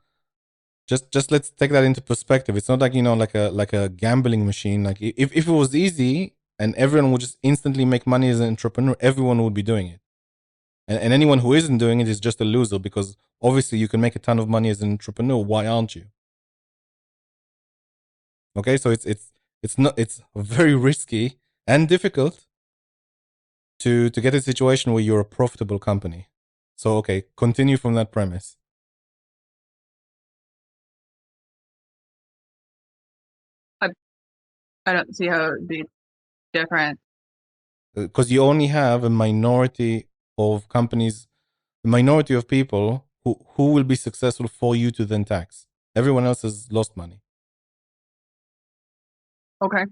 just let's take that into perspective. It's not like, like a gambling machine. Like if it was easy and everyone would just instantly make money as an entrepreneur, everyone would be doing it. And anyone who isn't doing it is just a loser, because obviously you can make a ton of money as an entrepreneur. Why aren't you? Okay, so it's very risky and difficult to get a situation where you're a profitable company. So okay, continue from that premise. I don't see how it would be different. Because you only have a minority of companies, a minority of people who will be successful for you to then tax. Everyone else has lost money. Okay.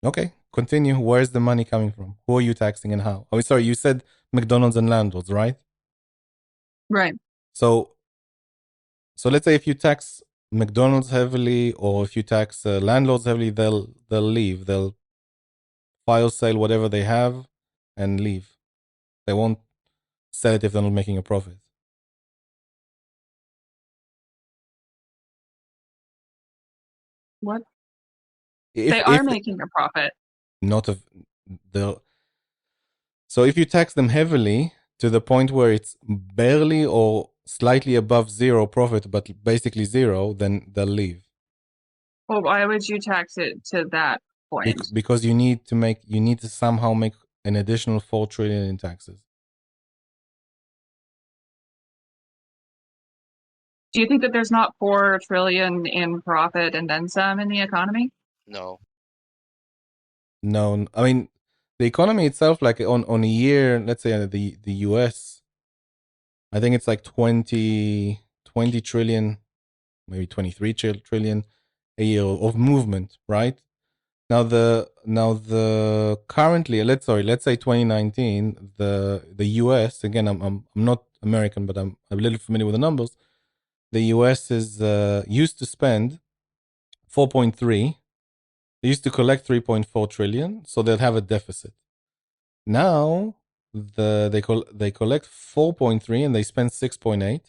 Okay, continue. Where's the money coming from? Who are you taxing and how? Oh, sorry, you said McDonald's and landlords, right? Right. So let's say if you tax McDonald's heavily, or if you tax landlords heavily, they'll leave. They'll file sale whatever they have and leave. They won't sell it if they're not making a profit. What? If They are making a profit. Not of the. So if you tax them heavily to the point where it's barely or slightly above zero profit, but basically zero, then they'll leave. Well, why would you tax it to that point? Because you need to somehow make an additional 4 trillion in taxes. Do you think that there's not 4 trillion in profit and then some in the economy? No. No, I mean the economy itself, like on a year, let's say the US, I think it's like 20 trillion, maybe 23 trillion a year of movement, right? Now the currently, let's say 2019, the US, again, I'm not American, but I'm a little familiar with the numbers. The US is used to spend 4.3. They used to collect 3.4 trillion, so they'll have a deficit. Now they collect 4.3 and they spend 6.8,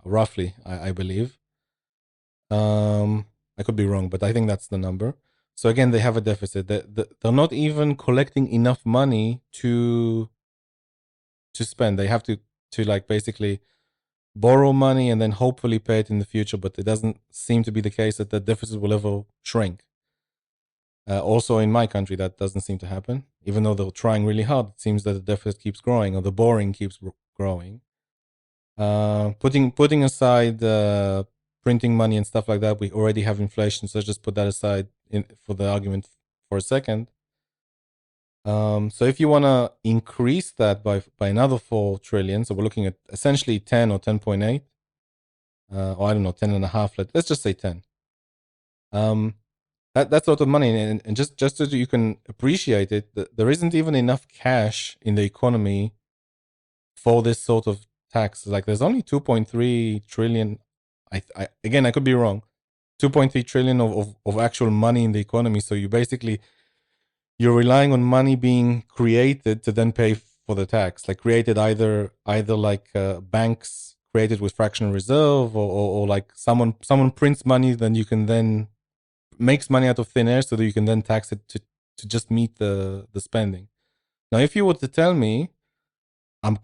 roughly, I believe. I could be wrong, but I think that's the number. So again, they have a deficit. They're not even collecting enough money to spend. They have to like basically borrow money and then hopefully pay it in the future. But it doesn't seem to be the case that the deficit will ever shrink. Also in my country, that doesn't seem to happen. Even though they're trying really hard, it seems that the deficit keeps growing, or the borrowing keeps growing. Putting aside printing money and stuff like that, we already have inflation. So let's just put that aside for the argument for a second. So if you want to increase that by another 4 trillion, so we're looking at essentially 10 or 10.8, or I don't know, 10 and a half. Let's just say 10. That's a lot of money, and just so you can appreciate it, there isn't even enough cash in the economy for this sort of tax. Like there's only 2.3 trillion. Again, I could be wrong. 2.3 trillion of actual money in the economy. So you basically you're relying on money being created to then pay for the tax, like created either like banks created with fractional reserve, or like someone prints money, then you can then makes money out of thin air so that you can then tax it to just meet the spending. Now, if you were to tell me I'm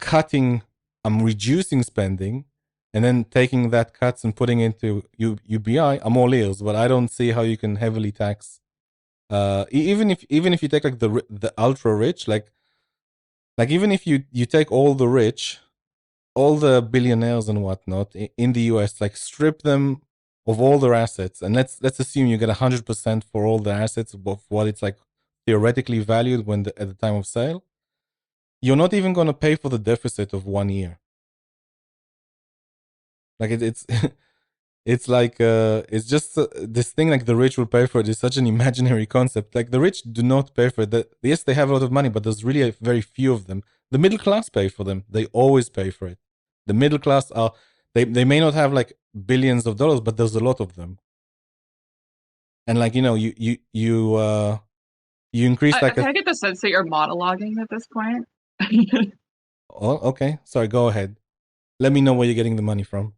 reducing spending and then taking that cuts and putting into UBI, I'm all ears, but I don't see how you can heavily tax. Even if you take like the ultra rich, like even if you take all the rich, all the billionaires and whatnot in the US, like strip them of all their assets, and let's assume you get 100% for all the assets of what it's like theoretically valued at the time of sale. You're not even going to pay for the deficit of 1 year. Like it's it's like it's just this thing, like the rich will pay for it is such an imaginary concept. Like the rich do not pay for it. Yes, they have a lot of money, but there's really very few of them. The middle class pay for them. They always pay for it. The middle class are they may not have like billions of dollars, but there's a lot of them. And like you increase like I get the sense that you're monologuing at this point. Oh, okay. Sorry, go ahead. Let me know where you're getting the money from.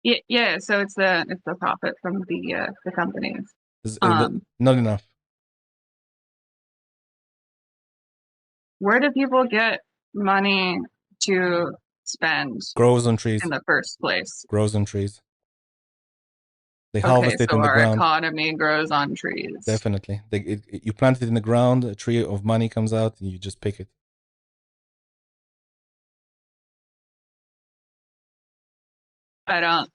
Yeah, so it's the profit from the companies. Not enough. Where do people get money to spend? Grows on trees. In the first place. Grows on trees. They harvest it in the ground. Our economy grows on trees. Definitely. You plant it in the ground, a tree of money comes out, and you just pick it. I don't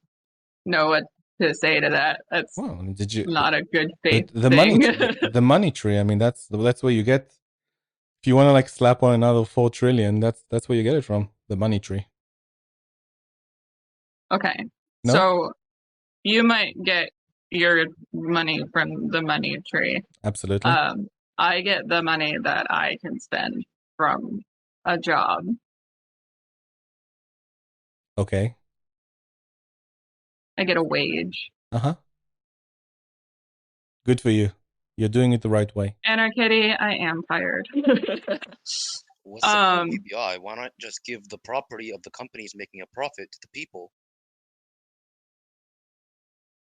know what to say to that. That's not a good faith the thing. the money tree. I mean, that's where you get. If you want to like slap on another 4 trillion, that's where you get it from. The money tree. Okay. No? So you might get your money from the money tree. Absolutely. I get the money that I can spend from a job. Okay. I get a wage. Uh-huh. Good for you. You're doing it the right way. Anarchitty, I am fired. What's the point of UBI? Why not just give the property of the companies making a profit to the people?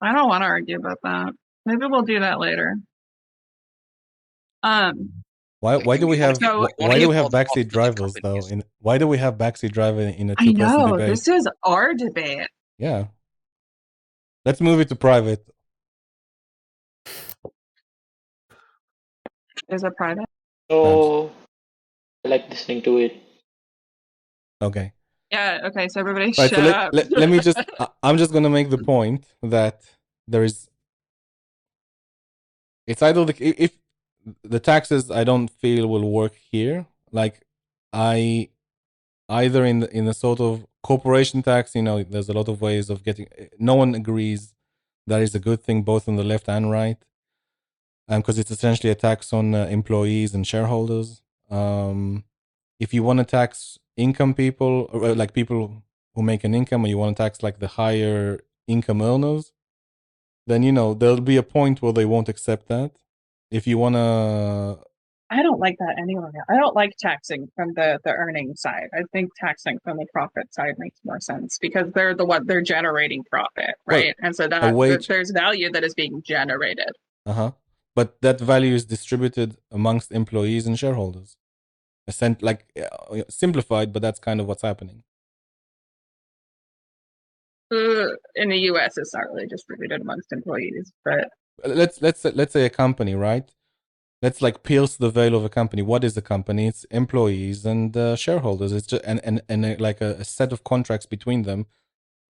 I don't want to argue about that. Maybe we'll do that later. Why do we have backseat drivers though? Why do we have backseat driver in a 2-person debate? This is our debate. Yeah. Let's move it to private. Is it private? Oh, I like listening to it. Okay. Yeah, okay, so everybody shut up. Let me just, I'm just going to make the point that there is, it's either, if the taxes I don't feel will work here, like either in the sort of corporation tax, there's a lot of ways of getting, no one agrees that is a good thing both on the left and right. Because it's essentially a tax on employees and shareholders. If you want to tax income people, or like people who make an income, or you want to tax like the higher income earners, then there'll be a point where they won't accept that. If you want to, I don't like that anyway. I don't like taxing from the earning side. I think taxing from the profit side makes more sense because they're generating profit, right? And so there's value that is being generated. But that value is distributed amongst employees and shareholders. Like simplified, but that's kind of what's happening. In the U.S., it's not really distributed amongst employees, but let's say a company, right? Let's like pierce the veil of a company. What is a company? It's employees and shareholders. It's just and like a set of contracts between them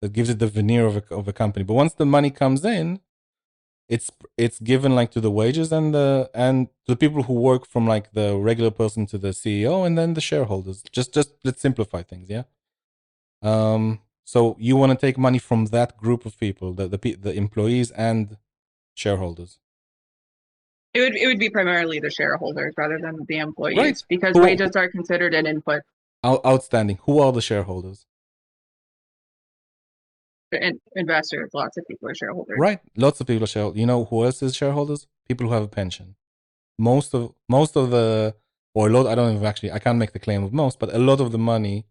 that gives it the veneer of a company. But once the money comes in, it's given like to the wages and the people who work, from like the regular person to the CEO, and then the shareholders. Just let's simplify things, yeah. So you want to take money from that group of people, the employees and shareholders. It would be primarily the shareholders rather than the employees, right? Because wages are considered an input. Outstanding. Who are the shareholders? Investors. Lots of people are shareholders. Right. Lots of people are shareholders. You know who else is shareholders? People who have a pension. most of the, or a lot, I don't even actually, I can't make the claim of most, but a lot of the money,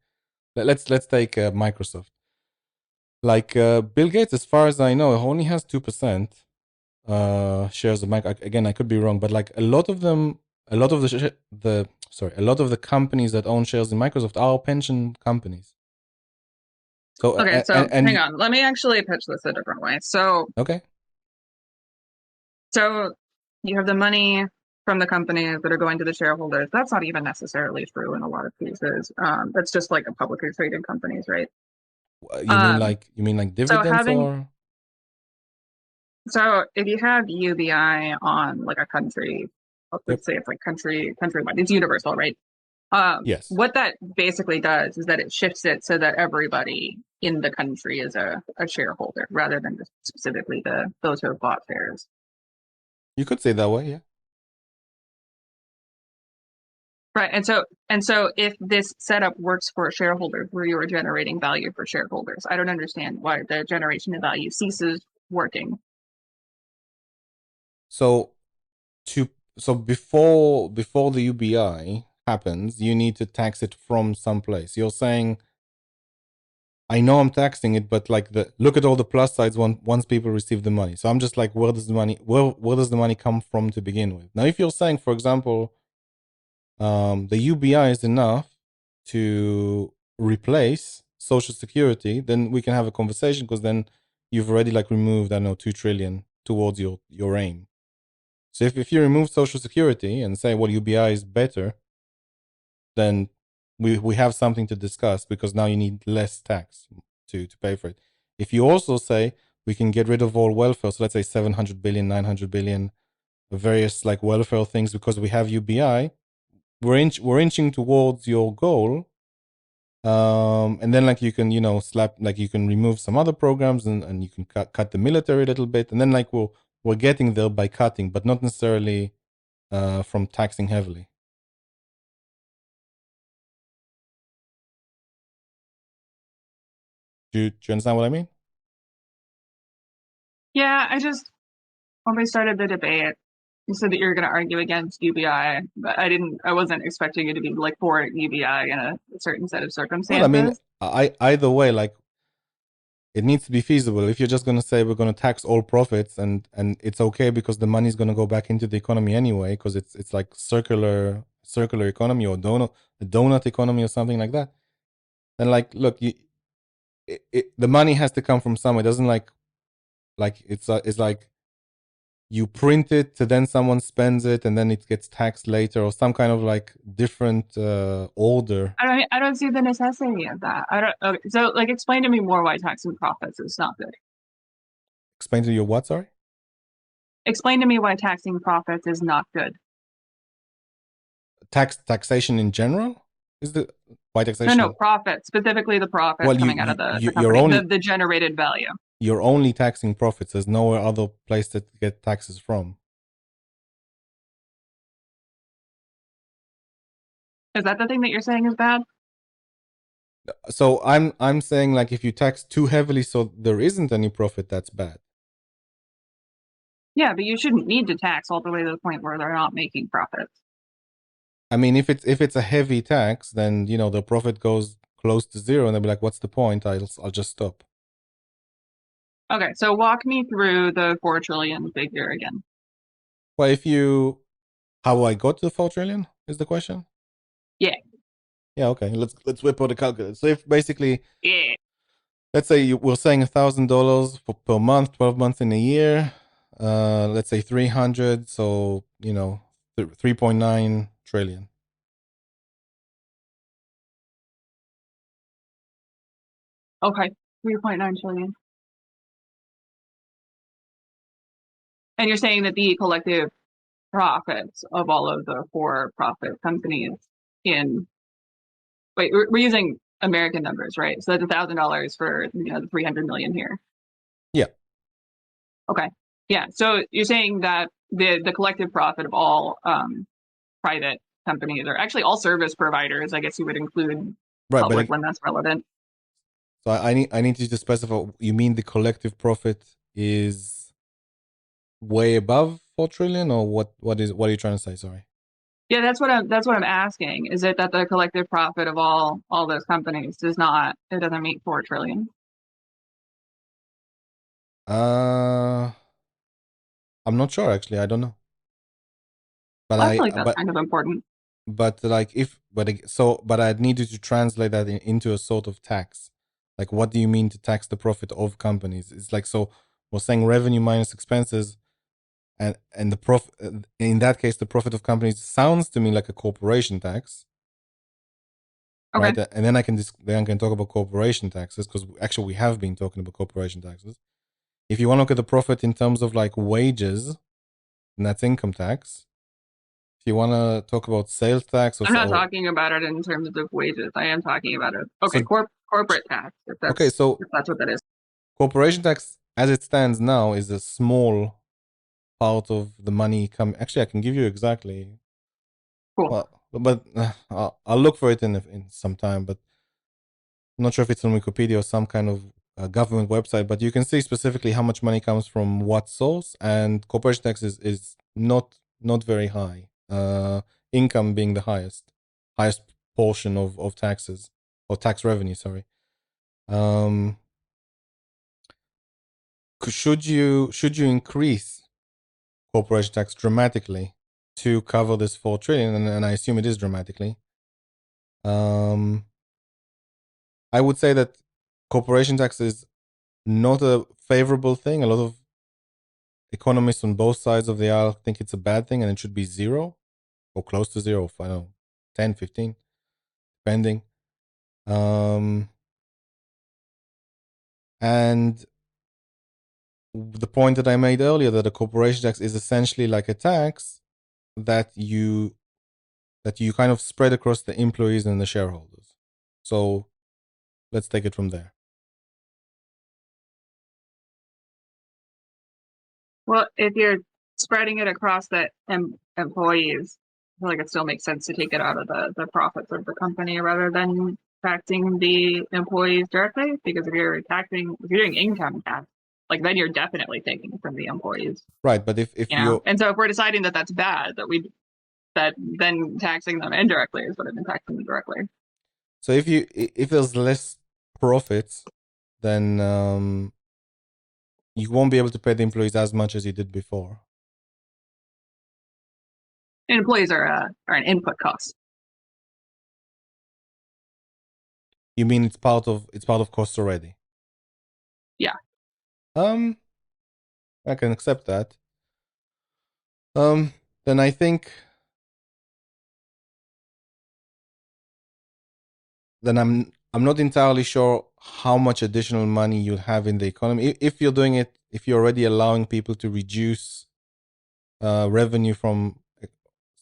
let's take Microsoft. Like Bill Gates, as far as I know, only has 2% shares of Microsoft. Again, I could be wrong, but like a lot of them, a lot of a lot of the companies that own shares in Microsoft are pension companies. So Okay, so and hang on. Let me actually pitch this a different way. So okay, so you have the money from the companies that are going to the shareholders. That's not even necessarily true in a lot of cases. That's just like a publicly traded companies, right? you mean like dividends having- or? So if you have UBI on like a country, let's say it's like countrywide, it's universal, right? Yes. What that basically does is that it shifts it so that everybody in the country is a shareholder rather than just specifically those who have bought shares. You could say it that way, yeah. Right. And so if this setup works for shareholders where you are generating value for shareholders, I don't understand why the generation of value ceases working. So before the UBI happens, you need to tax it from someplace. You're saying, I know I'm taxing it, but like look at all the plus sides once people receive the money. So I'm just like, where does the money come from to begin with? Now, if you're saying, for example, the UBI is enough to replace Social Security, then we can have a conversation, because then you've already like removed, I don't know, 2 trillion towards your aim. So if you remove Social Security and say, well, UBI is better, then we have something to discuss, because now you need less tax to pay for it. If you also say we can get rid of all welfare, so let's say 700 billion, 900 billion, various like welfare things, because we have UBI, we're inching towards your goal. And then like you can, you can remove some other programs, and you can cut the military a little bit, and then like we're getting there by cutting, but not necessarily from taxing heavily. Do you understand what I mean? Yeah, when we started the debate, you said that you're going to argue against UBI, but I wasn't expecting you to be like for UBI in a certain set of circumstances. Well, I mean, either way, like, it needs to be feasible. If you're just going to say we're going to tax all profits, and it's okay because the money is going to go back into the economy anyway, because it's like circular economy, or donut economy or something like that, then like, look, the money has to come from somewhere. It doesn't like it's like you print it, then someone spends it, and then it gets taxed later, or some kind of like different order. I don't see the necessity of that. Okay, so like, explain to me more why taxing profits is not good. Explain to you what? Sorry. Explain to me why taxing profits is not good. Taxation in general is the why taxation? No, profit, specifically the profits coming out of the company, the generated value. You're only taxing profits. There's no other place to get taxes from. Is that the thing that you're saying is bad? So I'm saying, like, if you tax too heavily so there isn't any profit, that's bad. Yeah, but you shouldn't need to tax all the way to the point where they're not making profits. I mean, if it's a heavy tax, then the profit goes close to zero, and they'll be like, "What's the point? I'll just stop." Okay, so walk me through the 4 trillion figure again. Well, how I got to the 4 trillion is the question. Yeah. Yeah. Okay. Let's whip out the calculator. So if basically, yeah, let's say we're saying $1,000 per month, 12 months in a year. Let's say 300. So 3.9 trillion. Okay, 3.9 trillion. And you're saying that the collective profits of all of the for-profit companies we're using American numbers, right? So that's $1,000 for the 300 million here. Yeah. Okay. Yeah. So you're saying that the collective profit of all private companies, or actually all service providers, I guess you would include public when that's relevant. So I need you to specify. You mean the collective profit is way above 4 trillion, or what are you trying to say? Sorry. Yeah, that's what I'm asking. Is it that the collective profit of all those companies doesn't meet 4 trillion? I'm not sure actually. I don't know. But I feel like that's kind of important. But like but I'd need you to translate that into a sort of tax. Like, what do you mean to tax the profit of companies? It's like, so we're saying revenue minus expenses, and the profit, in that case, the profit of companies sounds to me like a corporation tax. Okay. Right, and then I can talk about corporation taxes, because actually we have been talking about corporation taxes. If you want to look at the profit in terms of like wages, and that's income tax. If you want to talk about sales tax, I'm not talking about it in terms of wages. I am talking about it. Okay, so, corporate tax. If that's what that is. Corporation tax, as it stands now, is a small part of the money come. Actually, I can give you exactly. Cool. Well, but I'll look for it in some time. But I'm not sure if it's on Wikipedia or some kind of government website. But you can see specifically how much money comes from what source, and corporation tax is not very high. Income being the highest portion of taxes, or tax revenue. Sorry. Should you increase corporation tax dramatically to cover this 4 trillion, and I assume it is dramatically, I would say that corporation tax is not a favorable thing. A lot of economists on both sides of the aisle think it's a bad thing, and it should be zero or close to zero, I don't know, 10, 15, depending. And the point that I made earlier, that a corporation tax is essentially like a tax that you kind of spread across the employees and the shareholders. So let's take it from there. Well, if you're spreading it across the employees, I feel like it still makes sense to take it out of the profits of the company rather than taxing the employees directly. Because if you're doing income tax, like, then you're definitely taking from the employees. Right, but if you and so if we're deciding that that's bad, that then taxing them indirectly is better than taxing them directly. So if there's less profits, then you won't be able to pay the employees as much as you did before. And employees are an input cost. You mean it's part of costs already? Yeah. I can accept that. Then I think then I'm not entirely sure how much additional money you'll have in the economy if you're doing it. If you're already allowing people to reduce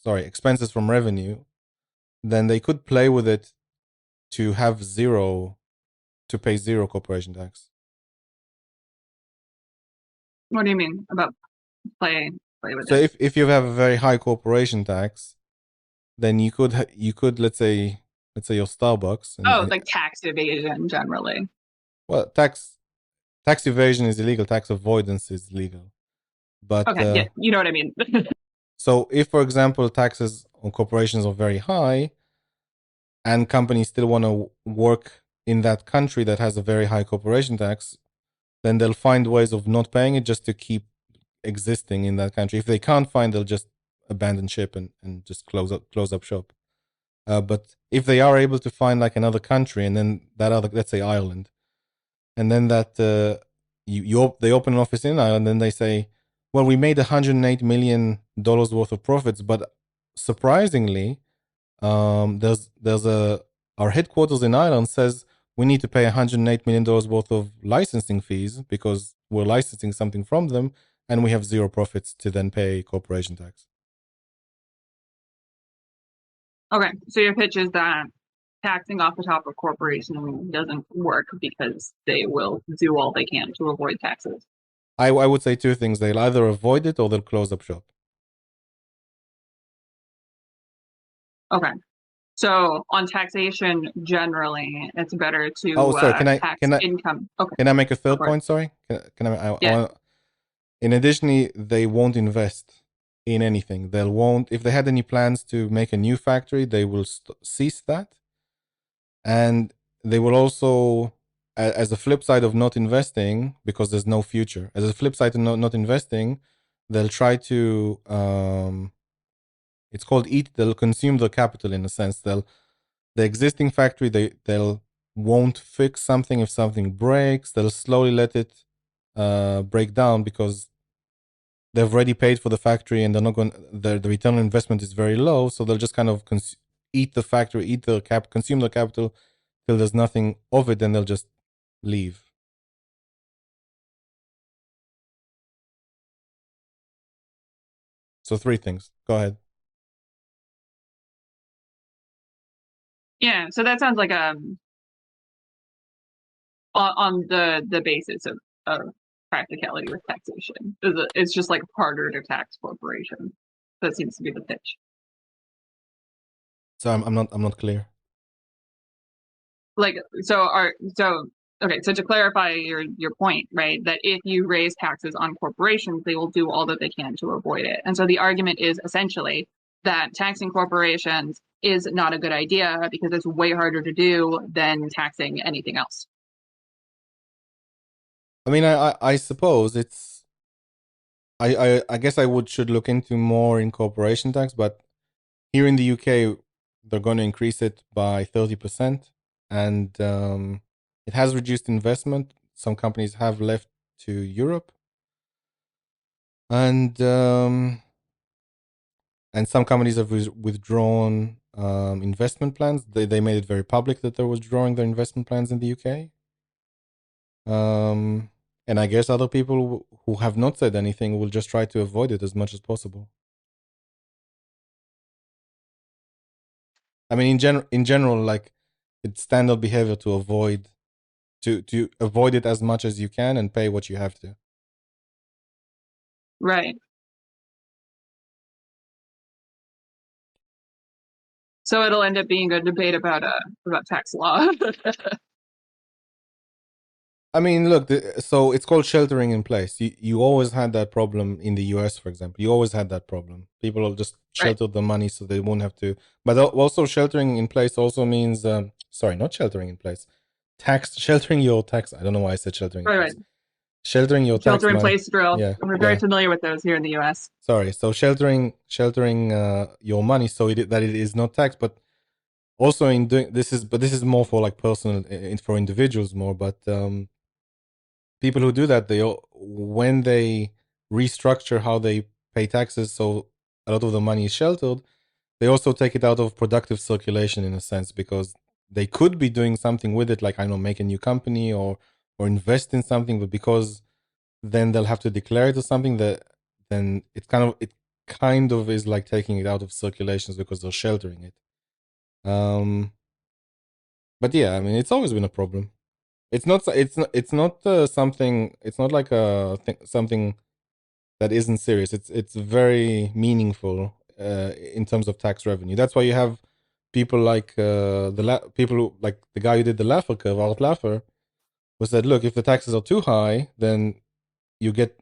expenses from revenue, then they could play with it to pay zero corporation tax. What do you mean about play with so it? if you have a very high corporation tax, then you could let's say your Starbucks. Like tax evasion generally. Well, tax evasion is illegal. Tax avoidance is legal. But okay, yeah, you know what I mean. So if, for example, taxes on corporations are very high, and companies still want to work in that country that has a very high corporation tax, then they'll find ways of not paying it just to keep existing in that country. If they can't find, they'll just abandon ship and just close up shop. But if they are able to find like another country, and then that other, let's say Ireland, and then that they open an office in Ireland, and they say, well, we made $108 million worth of profits, but surprisingly, there's our headquarters in Ireland says we need to pay $108 million worth of licensing fees because we're licensing something from them, and we have zero profits to then pay corporation tax. Okay, so your pitch is that taxing off the top of corporation doesn't work because they will do all they can to avoid taxes. I would say two things. They'll either avoid it or they'll close up shop. Okay. So on taxation generally, it's better to tax income. Okay. Can I make a third point? Sorry. Can I? Yeah. In addition, they won't invest in anything. They'll won't if they had any plans to make a new factory, they will cease that, and they will also, as a flip side of not investing because there's no future. As a flip side of not investing, they'll try to it's called eat. They'll consume the capital in a sense. The existing factory they'll won't fix something if something breaks. They'll slowly let it break down because they've already paid for the factory and they're not going. The return on investment is very low, so they'll just kind of eat the factory, consume the capital till there's nothing of it, then they'll just leave. So 3 things. Go ahead. Yeah, so that sounds like on the basis of practicality with taxation. It's just like harder to tax corporations. That seems to be the pitch. So I'm not clear. Like okay, so to clarify your point, right, that if you raise taxes on corporations, they will do all that they can to avoid it. And so the argument is essentially that taxing corporations is not a good idea because it's way harder to do than taxing anything else. I mean, I suppose it's. I guess I should look into more in corporation tax, but here in the UK, they're going to increase it by 30%, and it has reduced investment. Some companies have left to Europe, and some companies have withdrawn investment plans. They made it very public that they're withdrawing their investment plans in the UK. And I guess other people who have not said anything will just try to avoid it as much as possible. I mean, in general, like it's standard behavior to avoid it as much as you can and pay what you have to. Right. So it'll end up being a debate about tax law. I mean, look, so it's called sheltering in place. You always had that problem in the US, for example. You always had that problem. People will just shelter the money so they won't have to. But also sheltering in place also means, sorry, not sheltering in place. Sheltering your tax. I don't know why I said sheltering in place. Sheltering your tax Shelter in money. place drill. Yeah, We're very familiar with those here in the US. Sorry. So sheltering your money so that it is not taxed, but also in doing this is more for like personal, for individuals more, but people who do that, when they restructure how they pay taxes, so a lot of the money is sheltered, they also take it out of productive circulation in a sense, because they could be doing something with it, like I don't know, make a new company or invest in something, but because then they'll have to declare it or something, that then it kind of is like taking it out of circulations because they're sheltering it. But yeah, I mean, it's always been a problem. It's not something. It's not like something that isn't serious. It's very meaningful in terms of tax revenue. That's why you have people like people who, like the guy who did the Laffer curve, Art Laffer, who said, look, if the taxes are too high, then you get.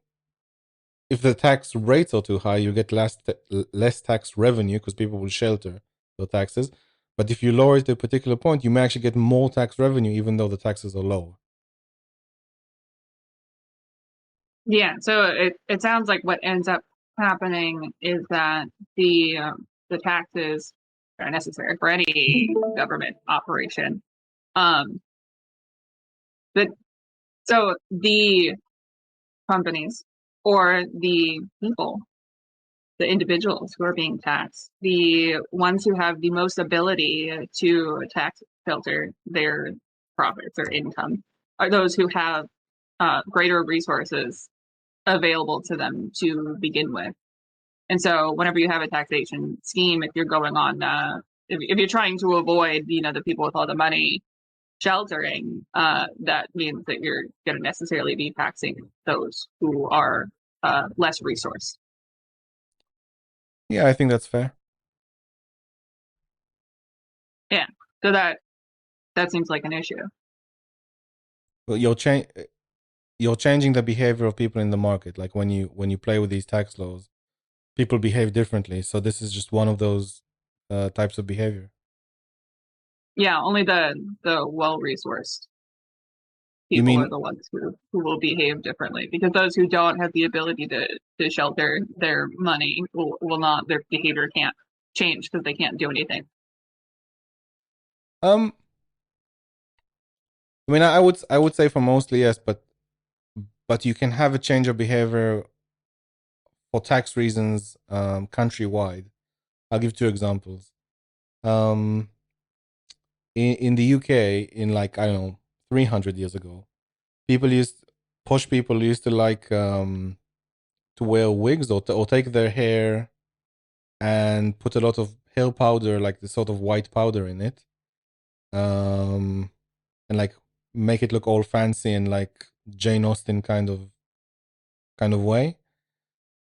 If the tax rates are too high, you get less tax revenue because people will shelter the taxes. But if you lower it to a particular point, you may actually get more tax revenue, even though the taxes are lower. Yeah, so it sounds like what ends up happening is that the taxes are necessary for any government operation. So the companies or the people, the individuals who are being taxed, the ones who have the most ability to tax filter their profits or income, are those who have greater resources available to them to begin with. And so whenever you have a taxation scheme, if you're going on, if you're trying to avoid, the people with all the money sheltering, that means that you're going to necessarily be taxing those who are less resourced. Yeah, I think that's fair. Yeah, so that seems like an issue. Well, you're changing the behavior of people in the market. Like when you play with these tax laws, people behave differently. So this is just one of those types of behavior. Yeah, only the well-resourced You people mean are the ones who will behave differently, because those who don't have the ability to shelter their money will not, their behavior can't change because they can't do anything. I mean, I would say for mostly yes, but you can have a change of behavior for tax reasons countrywide. I'll give two examples. Um, in the UK, in like I don't know, 300 years ago, posh people used to like to wear wigs or take their hair and put a lot of hair powder, like the sort of white powder in it, and like make it look all fancy and like Jane Austen kind of way.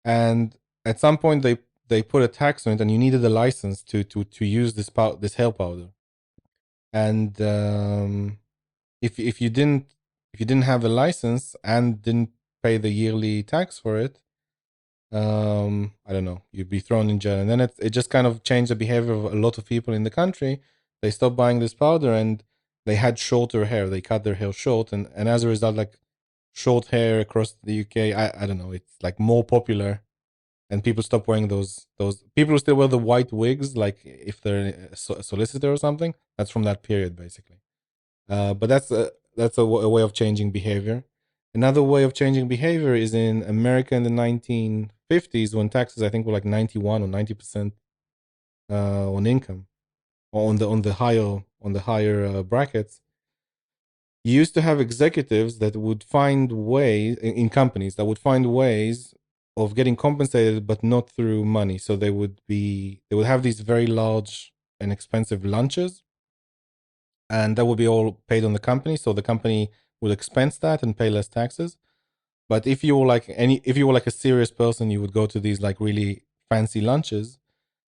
And at some point they put a tax on it, and you needed a license to use this hair powder. And if you didn't have a license and didn't pay the yearly tax for it, I don't know, you'd be thrown in jail. And then it just kind of changed the behavior of a lot of people in the country. They stopped buying this powder, and they had shorter hair. They cut their hair short, and as a result, like short hair across the UK, I don't know, it's like more popular, and people stop wearing those people who still wear the white wigs, like if they're a solicitor or something. That's from that period, basically. But that's a way of changing behavior. Another way of changing behavior is in America in the 1950s, when taxes, I think, were like 91 or 90% on income, or on the higher brackets. You used to have executives that would find ways in companies that would find ways of getting compensated, but not through money. So they would have these very large and expensive lunches, and that would be all paid on the company. So the company would expense that and pay less taxes. But if you were like a serious person, you would go to these like really fancy lunches,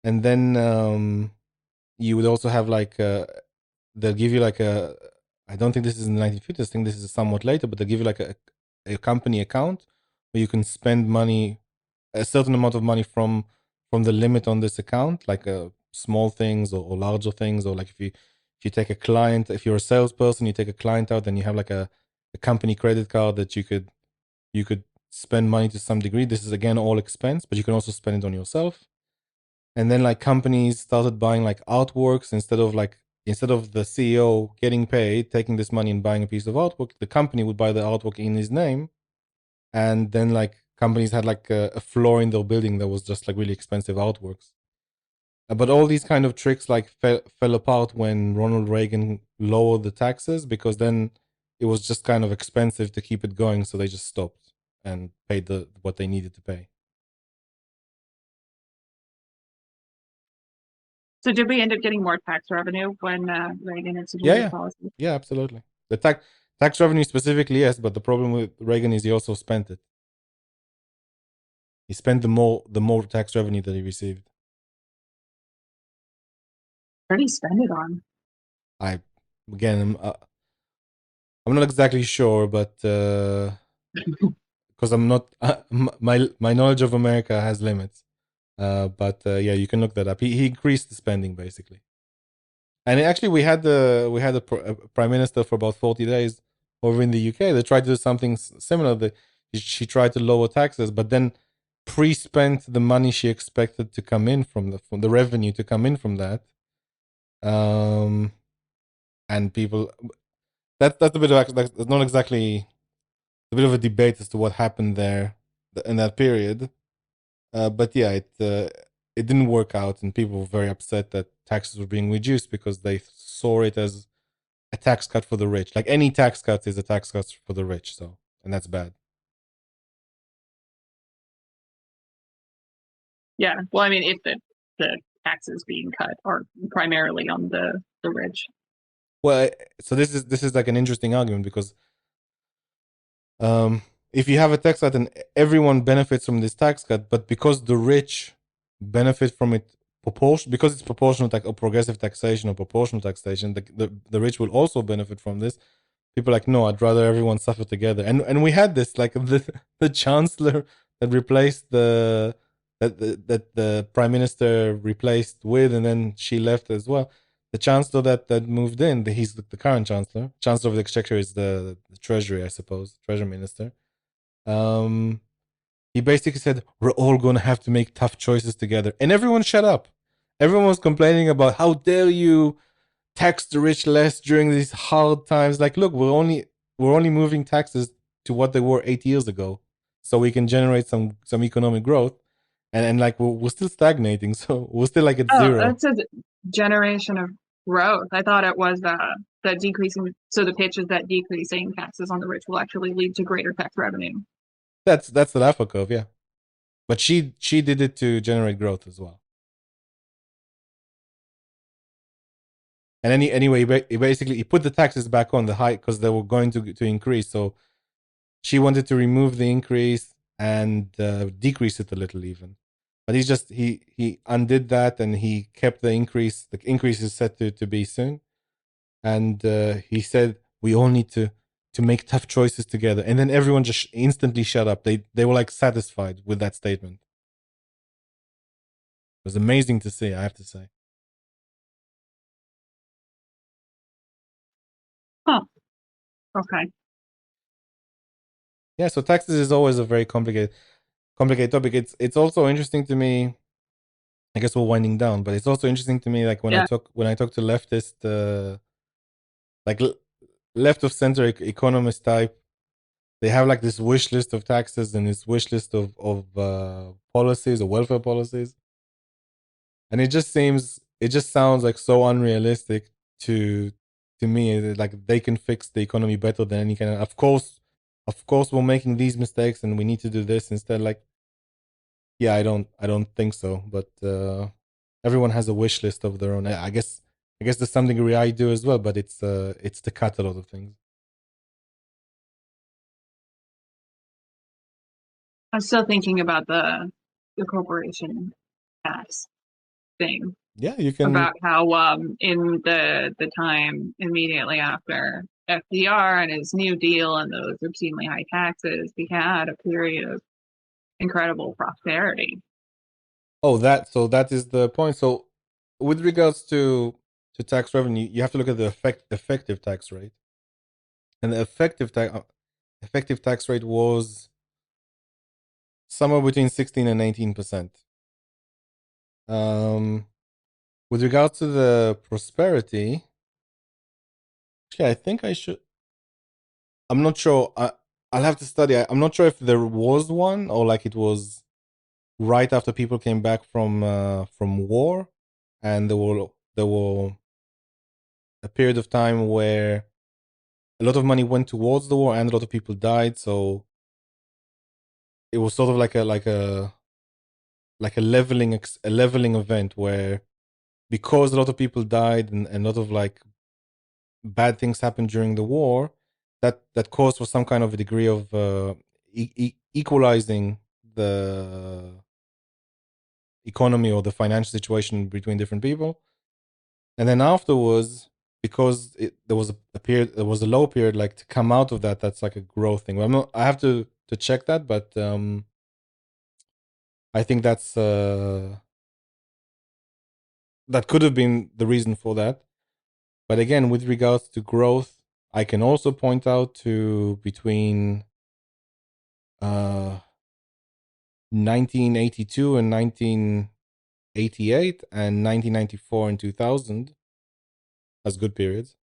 and then you would also have like they'll give you like a, I don't think this is in the 1950s. I think this is somewhat later, but they'll give you like a company account where you can spend money, a certain amount of money from the limit on this account, like small things or larger things, or like if you take a client, if you're a salesperson, you take a client out, then you have like a company credit card that you could spend money to some degree. This is again all expense, but you can also spend it on yourself. And then like companies started buying like artworks instead of the CEO getting paid, taking this money and buying a piece of artwork, the company would buy the artwork in his name. And then like companies had like a floor in their building that was just like really expensive artworks. But all these kind of tricks like fell apart when Ronald Reagan lowered the taxes, because then it was just kind of expensive to keep it going. So they just stopped and paid what they needed to pay. So did we end up getting more tax revenue when Reagan instituted policy? Yeah, absolutely. The tax revenue specifically, yes, but the problem with Reagan is he also spent it. He spent the more tax revenue that he received. What did he spend it on? I'm not exactly sure, but because I'm not my knowledge of America has limits. But yeah, you can look that up. He increased the spending basically. And actually, we had a prime minister for about 40 days over in the UK. They tried to do something similar. She tried to lower taxes, but then pre-spent the money she expected to come in from the revenue to come in from that. And people, that's a bit of, that's not exactly, a bit of a debate as to what happened there in that period. But yeah, it didn't work out, and people were very upset that taxes were being reduced because they saw it as a tax cut for the rich. Like any tax cut is a tax cut for the rich, so, and that's bad. Yeah, well, I mean, if the taxes being cut are primarily on the rich. Well, so this is like an interesting argument, because if you have a tax cut and everyone benefits from this tax cut, but because the rich benefit from it because it's proportional or progressive taxation or proportional taxation, the rich will also benefit from this. People are like, no, I'd rather everyone suffer together. And we had this, like the chancellor that replaced the that the prime minister replaced with, and then she left as well. The chancellor that moved in, he's the current chancellor. Chancellor of the Exchequer is the treasury, I suppose, treasury minister. He basically said, we're all going to have to make tough choices together. And everyone shut up. Everyone was complaining about, how dare you tax the rich less during these hard times. Like, look, we're only moving taxes to what they were 8 years ago, so we can generate some economic growth. And like, we're still stagnating. So we're still like at zero. That's a generation of growth. I thought it was that decreasing. So the pitch is that decreasing taxes on the rich will actually lead to greater tax revenue. That's the Laffer curve, yeah. But she did it to generate growth as well. And anyway, he put the taxes back on the high because they were going to increase. So she wanted to remove the increase and decrease it a little even. But he undid that, and he kept the increase. The increase is set to be soon. And he said, we all need to make tough choices together. And then everyone just instantly shut up. They were like satisfied with that statement. It was amazing to see, I have to say. Huh. Okay. Yeah, so taxes is always a very complicated topic. It's also interesting to me. I guess we're winding down, but it's also interesting to me, like when I talk to leftist, like left of center economist type, they have like this wish list of taxes and this wish list of policies or welfare policies, and it just sounds like so unrealistic to me. Like they can fix the economy better than any kind of. Of course, we're making these mistakes and we need to do this instead. Like, yeah, I don't think so. But everyone has a wish list of their own. I guess there's something I do as well, but it's to cut a lot of things. I'm still thinking about the corporation tax thing. Yeah, you can. About how in the time immediately after FDR and his New Deal and those obscenely high taxes, we had a period of incredible prosperity. Oh, so that is the point. So with regards to tax revenue, you have to look at the effective tax rate, and the effective tax rate was somewhere between 16 and 18%. With regards to the prosperity, actually, I think I should. I'm not sure. I'll have to study. I'm not sure if there was one or like it was right after people came back from war, and there were a period of time where a lot of money went towards the war and a lot of people died. So it was sort of like a leveling event where, because a lot of people died and a lot of like bad things happened during the war, that caused for some kind of a degree of equalizing the economy or the financial situation between different people. And then afterwards, because there was a period, there was a low period, like to come out of that, that's like a growth thing. Well, I have to check that, but I think that's that could have been the reason for that. But again, with regards to growth, I can also point out to between 1982 and 1988 and 1994 and 2000 as good periods.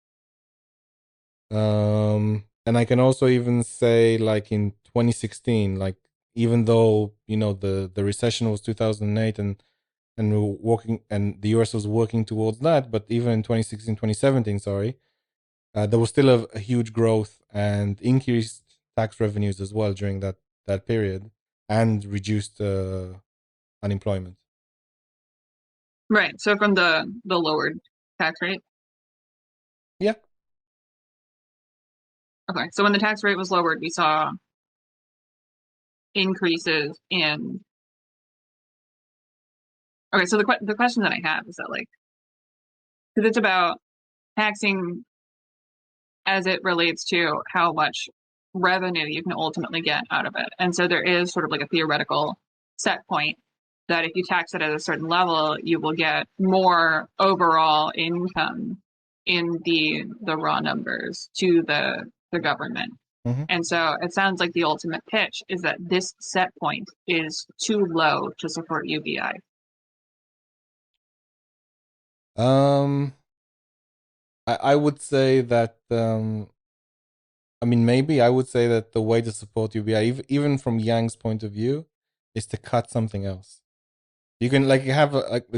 And I can also even say, like in 2016, like even though the recession was 2008 and the US was working towards that, but even in 2016, 2017, sorry, there was still a huge growth and increased tax revenues as well during that period, and reduced unemployment. Right. So from the lowered tax rate. Yeah. Okay. So when the tax rate was lowered, we saw increases in. Okay. So the question that I have is that, like, because it's about taxing as it relates to how much revenue you can ultimately get out of it. And so there is sort of like a theoretical set point that if you tax it at a certain level, you will get more overall income in the raw numbers to the government. Mm-hmm. And so it sounds like the ultimate pitch is that this set point is too low to support UBI. I would say that I mean, maybe I would say that the way to support UBI, even from Yang's point of view, is to cut something else. You can you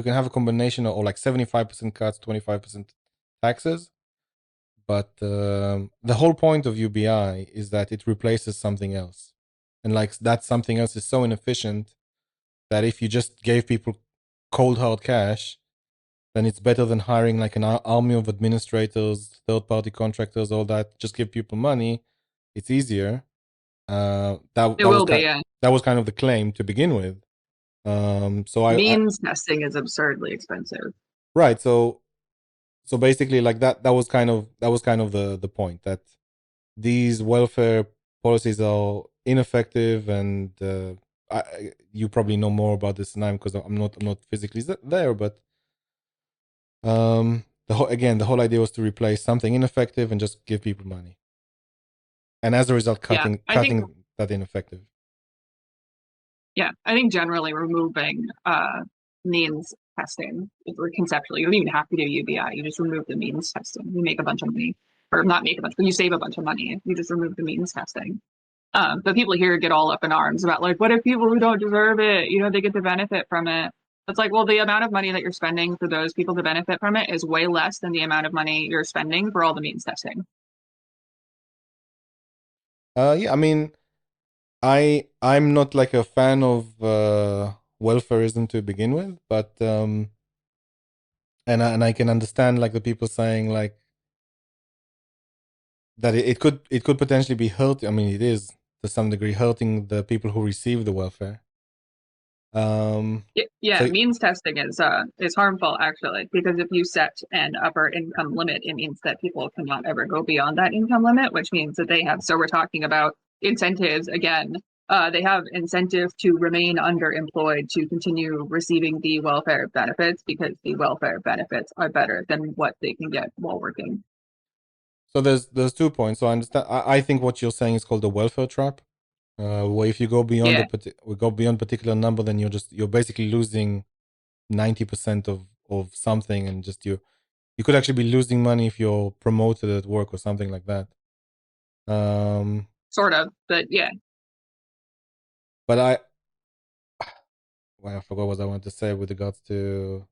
can have a combination of, or like 75% cuts, 25% taxes, but the whole point of UBI is that it replaces something else, and like that something else is so inefficient that if you just gave people cold hard cash, then it's better than hiring like an army of administrators, third party contractors, all that. Just give people money. It's easier. It will be, yeah. That was kind of the claim to begin with. So means testing is absurdly expensive. Right. So basically, like that was kind of the point, that these welfare policies are ineffective, and you probably know more about this than I am, because I'm not physically there, but the whole idea was to replace something ineffective and just give people money, and as a result, cutting that ineffective. Yeah, I think generally removing means testing, conceptually, you don't even have to do UBI. You just remove the means testing. You make a bunch of money, or not make a bunch, but you save a bunch of money. You just remove the means testing. But people here get all up in arms about, like, what if people who don't deserve it, they get to benefit from it? It's like, well, the amount of money that you're spending for those people to benefit from it is way less than the amount of money you're spending for all the means testing. Yeah, I mean, I'm not like a fan of welfareism to begin with, but and I can understand like the people saying like that it could potentially be hurt. I mean, it is to some degree hurting the people who receive the welfare. Means testing is harmful, actually, because if you set an upper income limit, it means that people cannot ever go beyond that income limit, which means that they have, so we're talking about incentives again. They have incentive to remain underemployed, to continue receiving the welfare benefits, because the welfare benefits are better than what they can get while working. So there's 2 points. So I understand. I think what you're saying is called the welfare trap. Where if you go beyond particular number, then you're basically losing 90% of something, and just you could actually be losing money if you're promoted at work or something like that. Sort of, but yeah. But I forgot what I wanted to say with regards to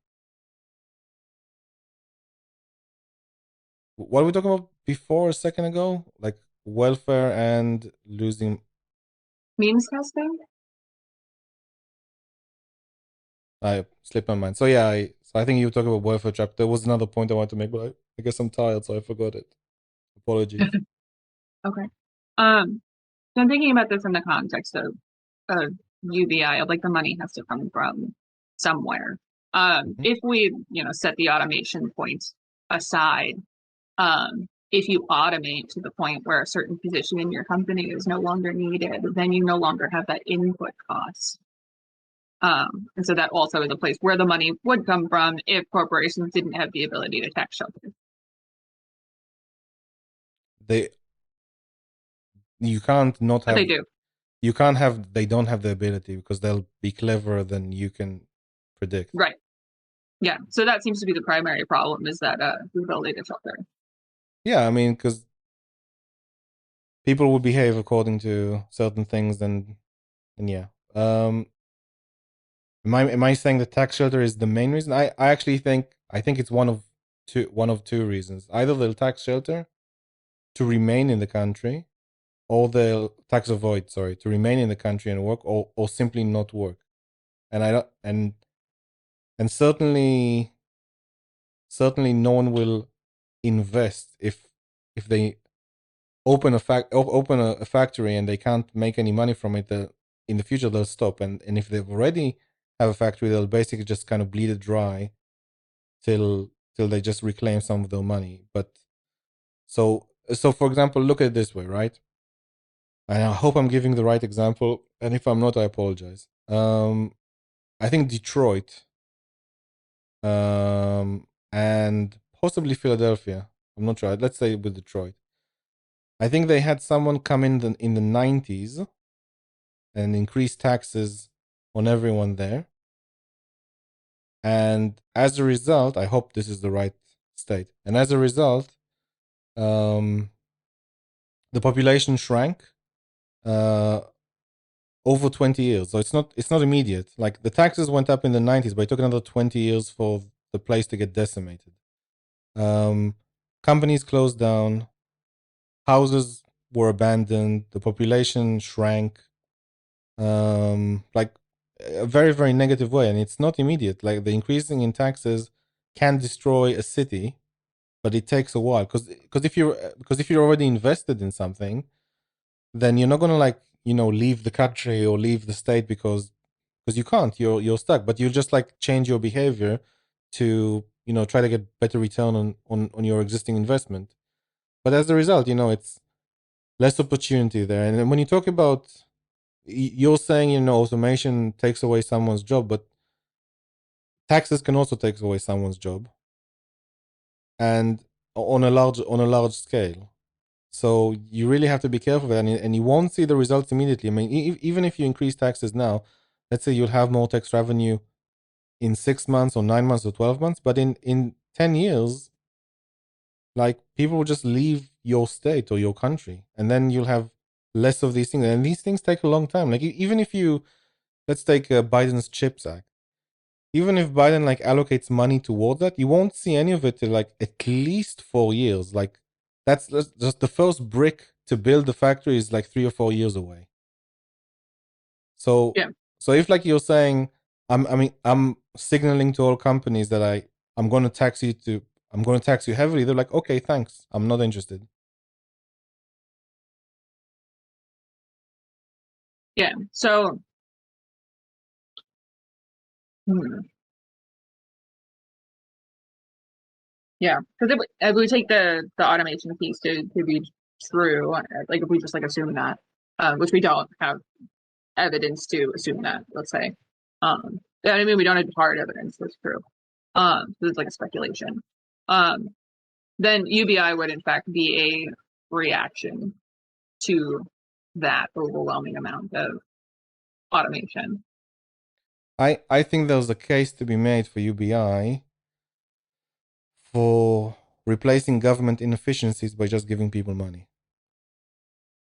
what were we talking about before a second ago, like welfare and losing means testing. I slipped my mind. So yeah, I think you were talking about welfare trap. There was another point I wanted to make, but I guess I'm tired, so I forgot it. Apologies. Okay. So I'm thinking about this in the context of UBI, like the money has to come from somewhere. If we, set the automation points aside, if you automate to the point where a certain position in your company is no longer needed, then you no longer have that input cost. And so that also is a place where the money would come from if corporations didn't have the ability to tax shelter. You can't not have. But they do. You can't have. They don't have the ability because they'll be cleverer than you can predict. Right. Yeah. So that seems to be the primary problem, is that the ability to shelter. Yeah, I mean, because people will behave according to certain things, and yeah. Am I saying the tax shelter is the main reason? I actually think it's one of two reasons. Either they'll tax shelter to remain in the country, or they'll tax avoid, sorry, to remain in the country and work, or simply not work. And I don't and certainly no one will invest if they open a factory and they can't make any money from it. In the future they'll stop, and if they've already have a factory, they'll basically just kind of bleed it dry till they just reclaim some of their money. But so for example, look at it this way, right? And I hope I'm giving the right example, and if I'm not, I apologize. I think Detroit, and possibly Philadelphia. I'm not sure. Let's say with Detroit. I think they had someone come in the 90s and increase taxes on everyone there. And as a result, I hope this is the right state. And as a result, the population shrank over 20 years. So it's not immediate. Like the taxes went up in the 90s, but it took another 20 years for the place to get decimated. Companies closed down, houses were abandoned, the population shrank, like a very, very negative way. And it's not immediate. Like the increasing in taxes can destroy a city, but it takes a while. Because if you're already invested in something, then you're not gonna like, leave the country or leave the state because you can't. You're stuck. But you just like change your behavior to try to get better return on your existing investment. But as a result, it's less opportunity there. And then when you talk about, you're saying automation takes away someone's job, but taxes can also take away someone's job, and on a large scale. So you really have to be careful with that, and you won't see the results immediately. I mean, even if you increase taxes now, let's say you'll have more tax revenue in 6 months or 9 months or 12 months, but in 10 years, like people will just leave your state or your country, and then you'll have less of these things. And these things take a long time. Like even if let's take Biden's CHIPS Act. Even if Biden like allocates money toward that, you won't see any of it till like at least 4 years. Like that's just the first brick to build the factory is like 3 or 4 years away. So Yeah. So if like you're saying, I'm signaling to all companies that I'm going to tax you heavily, they're like, okay, thanks, I'm not interested. Yeah. So, yeah, because if we take the automation piece to be true, like if we just like assume that, which we don't have evidence to assume that, let's say, I mean we don't have hard evidence that's true. So it's like a speculation. Then UBI would in fact be a reaction to that overwhelming amount of automation. I think there's a case to be made for UBI for replacing government inefficiencies by just giving people money.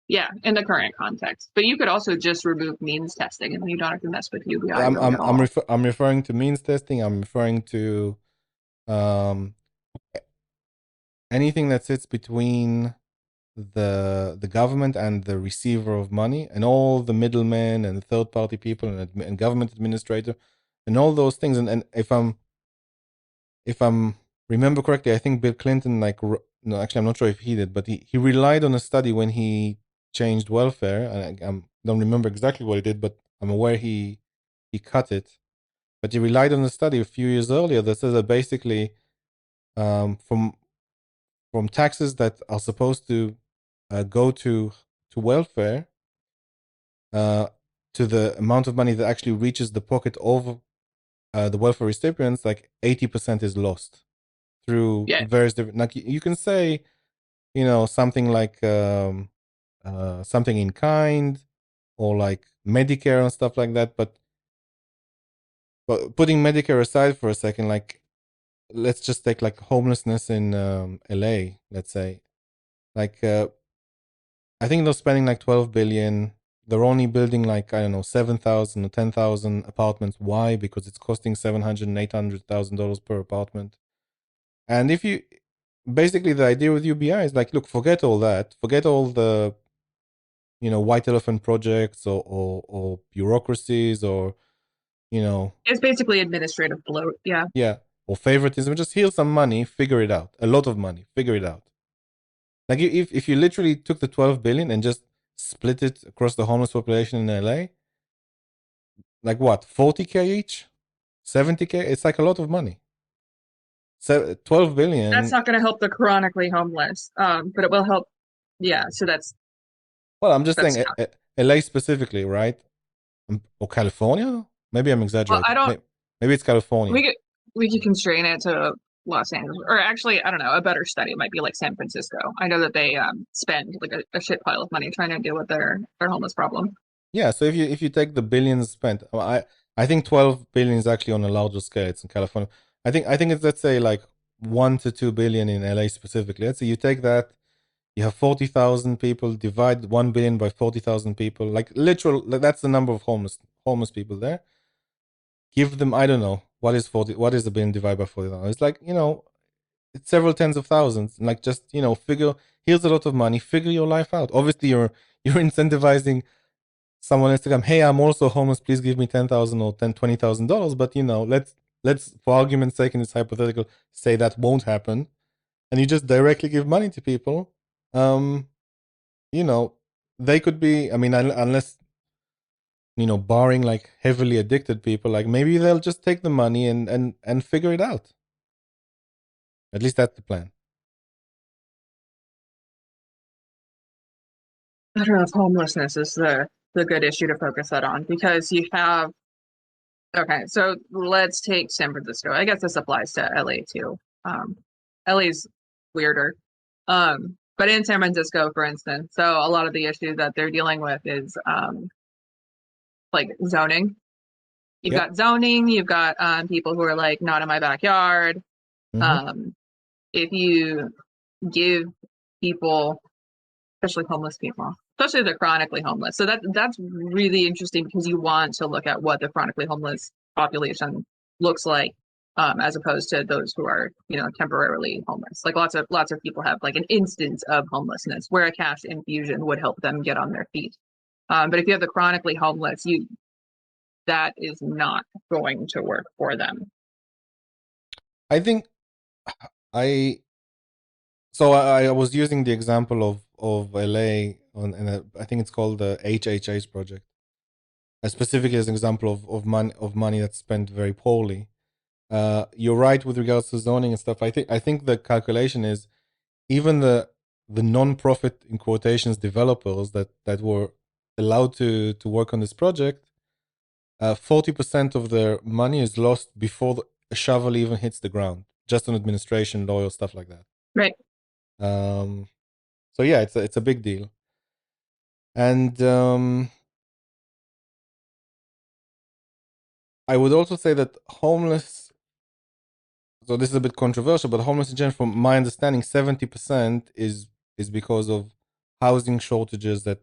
Yeah, in the current context. But you could also just remove means testing and you don't have to mess with UBI. I'm referring to means testing. I'm referring to anything that sits between the government and the receiver of money, and all the middlemen and third party people and government administrator and all those things. And if I'm remember correctly, I think Bill Clinton no, actually I'm not sure if he did, but he relied on a study when he changed welfare. And I don't remember exactly what he did, but I'm aware he cut it. But he relied on a study a few years earlier that says that basically from taxes that are supposed to go to welfare, to the amount of money that actually reaches the pocket of the welfare recipients, like 80% is lost through various different. Like you can say, something like something in kind, or like Medicare and stuff like that. But putting Medicare aside for a second, like let's just take like homelessness in LA, let's say. Like I think they're spending like 12 billion. They're only building like, I don't know, 7,000 or 10,000 apartments. Why? Because it's costing $700,000 and $800,000 per apartment. And if you basically, the idea with UBI is like, look, forget all that, forget all the white elephant projects or bureaucracies, or it's basically administrative bloat. Yeah, or favoritism. Just here's some money, figure it out. A lot of money, figure it out. Like if you literally took the 12 billion and just split it across the homeless population in LA, like what, 40K each, 70K, it's like a lot of money. So 12 billion, that's not going to help the chronically homeless, but it will help. Yeah, so well, I'm just saying LA specifically, right? Or California, Maybe I'm Well, exaggerating. I don't. Maybe it's California. We could constrain it to Los Angeles, or actually, I don't know. A better study might be like San Francisco. I know that they spend like a shit pile of money trying to deal with their homeless problem. Yeah, so if you take the billions spent, I think 12 billion is actually on a larger scale. It's in California. I think it's, let's say, like 1 to 2 billion in LA specifically. Let's say you take that, you have 40,000 people, divide 1 billion by 40,000 people, like that's the number of homeless people there. Give them, I don't know, what is a billion divided by 40,000? It's like, it's several tens of thousands. And like, just, figure, here's a lot of money, figure your life out. Obviously you're incentivizing someone Instagram, hey, I'm also homeless, please give me $10,000 or $20,000. But let's for argument's sake in this hypothetical say that won't happen, and you just directly give money to people. They could be, I mean, unless barring like heavily addicted people, like maybe they'll just take the money and figure it out. At least that's the plan. I don't know if homelessness is the good issue to focus that on, because you have, okay, so let's take San Francisco. I guess this applies to LA too. LA's weirder. But in San Francisco, for instance, so a lot of the issues that they're dealing with is like zoning. You've got zoning, you've got people who are like not in my backyard. If you give people, especially homeless people, especially if they're chronically homeless. So that's really interesting, because you want to look at what the chronically homeless population looks like, as opposed to those who are, temporarily homeless. Like lots of people have like an instance of homelessness where a cash infusion would help them get on their feet. But if you have the chronically homeless, that is not going to work for them. I think I was using the example of LA and I think it's called the HHH project, specifically as an example of money that's spent very poorly. You're right with regards to zoning and stuff. I think the calculation is even the non-profit, in quotations, developers that were allowed to work on this project, 40% of their money is lost before a shovel even hits the ground, just on administration, lawyer, stuff like that. Right. So yeah, it's a big deal. And I would also say that homeless, so this is a bit controversial, but homeless in general, from my understanding, 70% is because of housing shortages that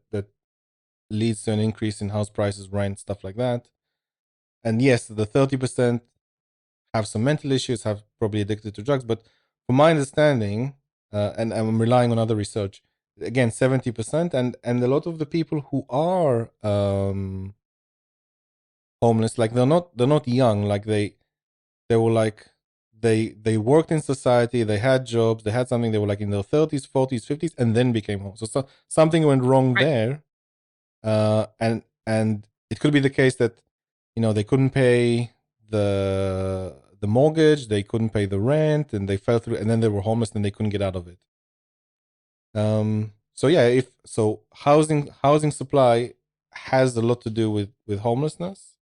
leads to an increase in house prices, rent, stuff like that. And yes, the 30% have some mental issues, have probably addicted to drugs. But from my understanding, and I'm relying on other research, again, 70%, and a lot of the people who are homeless, like they're not young, like they were like they worked in society, they had jobs, they had something, they were like in their 30s, 40s, 50s, and then became homeless. So something went wrong there, and it could be the case that they couldn't pay the mortgage, they couldn't pay the rent, and they fell through, and then they were homeless and they couldn't get out of it. So yeah, housing supply has a lot to do with homelessness,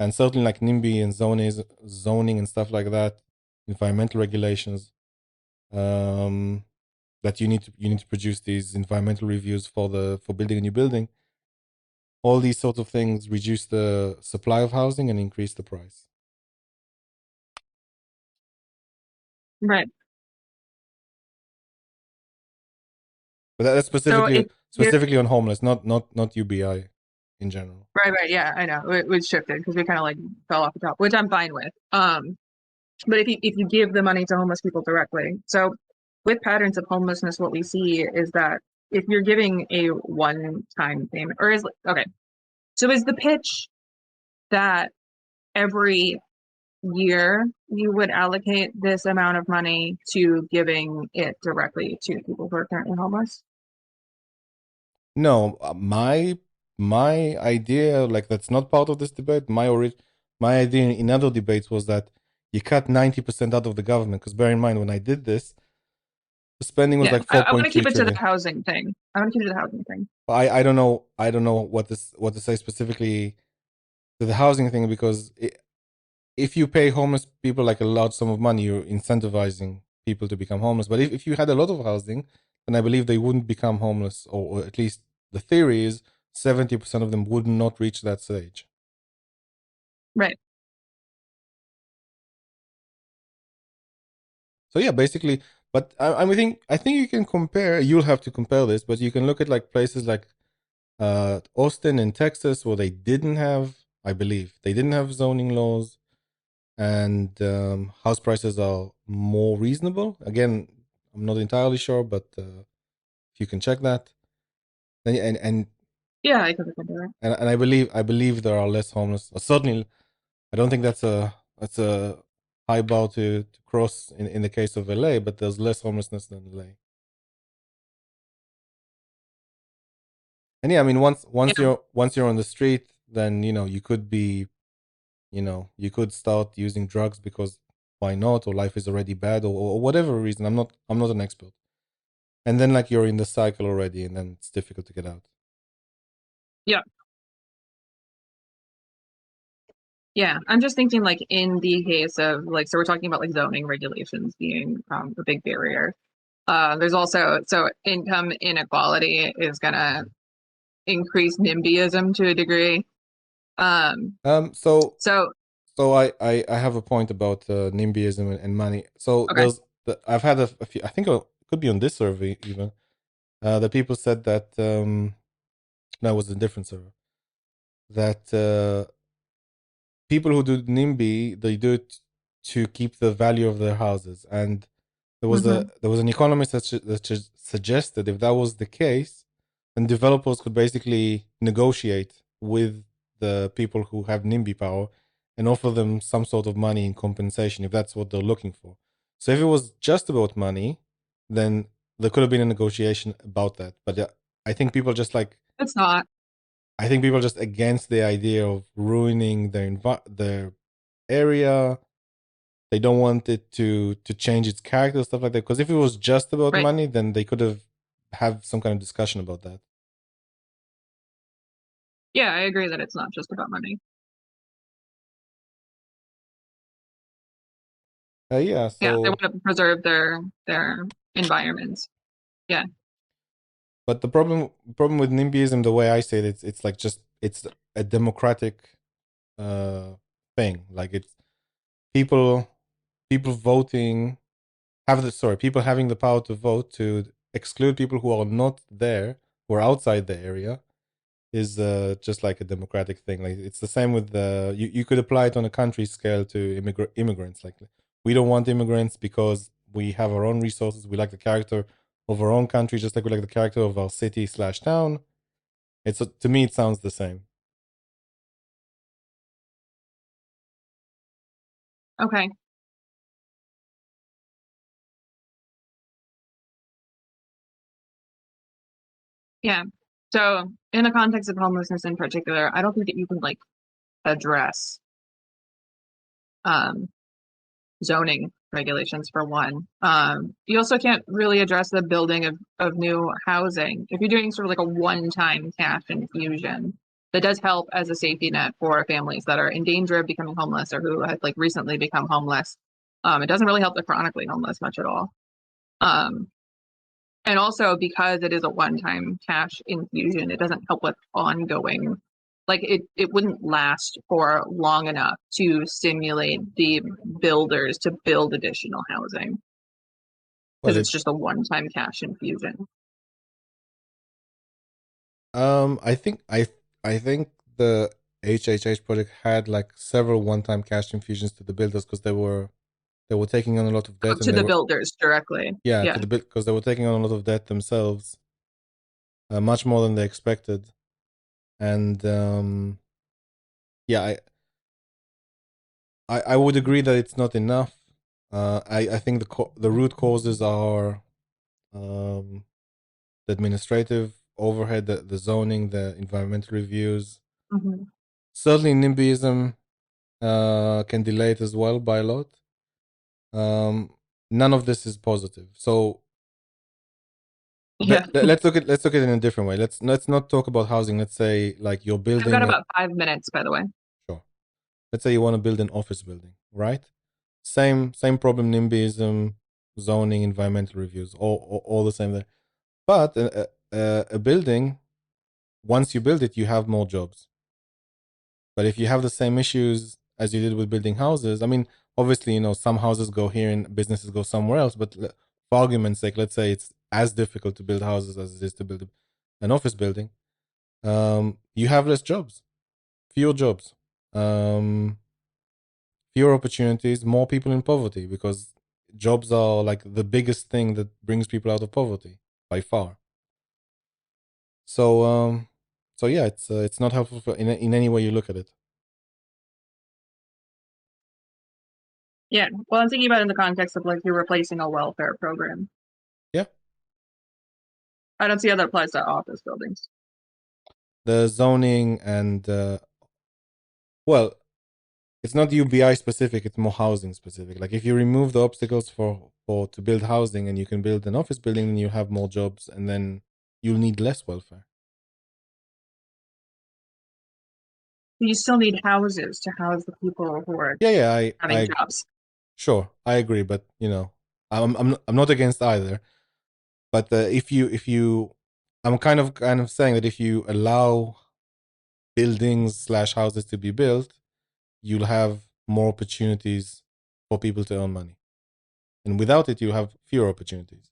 and certainly like NIMBY and zoning and stuff like that, environmental regulations, that you need to produce these environmental reviews for building a new building. All these sorts of things reduce the supply of housing and increase the price. Right. But that's specifically on homeless, not UBI in general. Right. Yeah, I know. It was shifted because we kind of like fell off the top, which I'm fine with. But if you give the money to homeless people directly, so with patterns of homelessness, what we see is that if you're giving a one-time payment, or is the pitch that every year you would allocate this amount of money to giving it directly to people who are currently homeless? No, my idea, like that's not part of this debate. My idea in other debates was that you cut 90% out of the government, because bear in mind, when I did this, the spending was like 4.3 I want to keep it to trillion. the housing thing. I want to keep it to the housing thing. I don't know what to say specifically the housing thing, because if you pay homeless people like a large sum of money, you're incentivizing people to become homeless. But if you had a lot of housing, then I believe they wouldn't become homeless, or at least the theory is 70% of them would not reach that stage. Right. So yeah, basically, but I think you can compare. You'll have to compare this, but you can look at like places like Austin in Texas, where they didn't have, I believe, they didn't have zoning laws, and house prices are more reasonable. Again, I'm not entirely sure, but if you can check that, then Yeah, I could look into it. and I believe there are less homeless. Certainly, I don't think that's a high bar to cross in the case of LA, but there's less homelessness than LA. And yeah, I mean, once Yeah. you're on the street, then you could be, you could start using drugs because why not, or life is already bad, or whatever reason. I'm not an expert. And then like you're in the cycle already, and then it's difficult to get out. Yeah. Yeah, I'm just thinking like in the case of like, so we're talking about like zoning regulations being a big barrier. There's also, so income inequality is gonna increase NIMBYism to a degree. So So I have a point about NIMBYism and money. So okay. I've had a few. I think it could be on this survey even. The people said that no, it was a different survey. That people who do NIMBY, they do it to keep the value of their houses. And there was an economist that suggested if that was the case, then developers could basically negotiate with the people who have NIMBY power and offer them some sort of money in compensation if that's what they're looking for. So if it was just about money, then there could have been a negotiation about that. But I think people just like It's not. I think people are just against the idea of ruining their area. They don't want it to change its character, stuff like that. Because if it was just about Right. money, then they could have some kind of discussion about that. Yeah, I agree that it's not just about money. Yeah. Yeah, they So, want to preserve their environments. Yeah. but the problem with NIMBYism, the way I say it, it's like it's a democratic thing. Like it's people voting people having the power to vote to exclude people who are not there, who are outside the area, is just like a democratic thing. Like it's the same with you could apply it on a country scale to immigrants. Like we don't want immigrants because we have our own resources. We like the character of our own country, just like we like the character of our city/town. It's to me, it sounds the same. Okay. Yeah. So in the context of homelessness in particular, I don't think that you can like address zoning regulations for one. You also can't really address the building of new housing. If you're doing sort of like a one-time cash infusion, that does help as a safety net for families that are in danger of becoming homeless or who have like recently become homeless. It doesn't really help the chronically homeless much at all. And also because it is a one-time cash infusion, it doesn't help with ongoing, like it wouldn't last for long enough to stimulate the builders to build additional housing because Well, it's just a one-time cash infusion. I think the HHH project had like several one-time cash infusions to the builders because they were taking on a lot of debt, and To they the were builders directly. to the bit because they were taking on a lot of debt themselves, much more than they expected, and yeah, I would agree that it's not enough. I think the root causes are um, the administrative overhead, the zoning, the environmental reviews. Mm-hmm. Certainly, NIMBYism can delay it as well by a lot. None of this is positive. So Yeah. let's look at it in a different way. Let's not talk about housing. Let's say like you're I've got building about 5 minutes, by the way. sure. let's say you want to build an office building, right? Same problem, NIMBYism, zoning, environmental reviews, all the same there. But a building, once you build it, you have more jobs. But if you have the same issues as you did with building houses, I mean, obviously, you know, some houses go here and businesses go somewhere else. But for argument's sake, let's say it's as difficult to build houses as it is to build an office building. You have less jobs, fewer jobs, fewer opportunities, more people in poverty, because jobs are like the biggest thing that brings people out of poverty by far. So, so yeah, it's not helpful in any way you look at it. Yeah. Well, I'm thinking about it in the context of like you're replacing a welfare program. Yeah. I don't see how that applies to office buildings. The zoning and well, it's not UBI specific, it's more housing specific. Like if you remove the obstacles for to build housing and you can build an office building, then you have more jobs and then you'll need less welfare. You still need houses to house the people who are having jobs. Sure, I agree, but you know, I'm not against either. But if you, I'm kind of saying that if you allow buildings / houses to be built, you'll have more opportunities for people to earn money, and without it, you have fewer opportunities.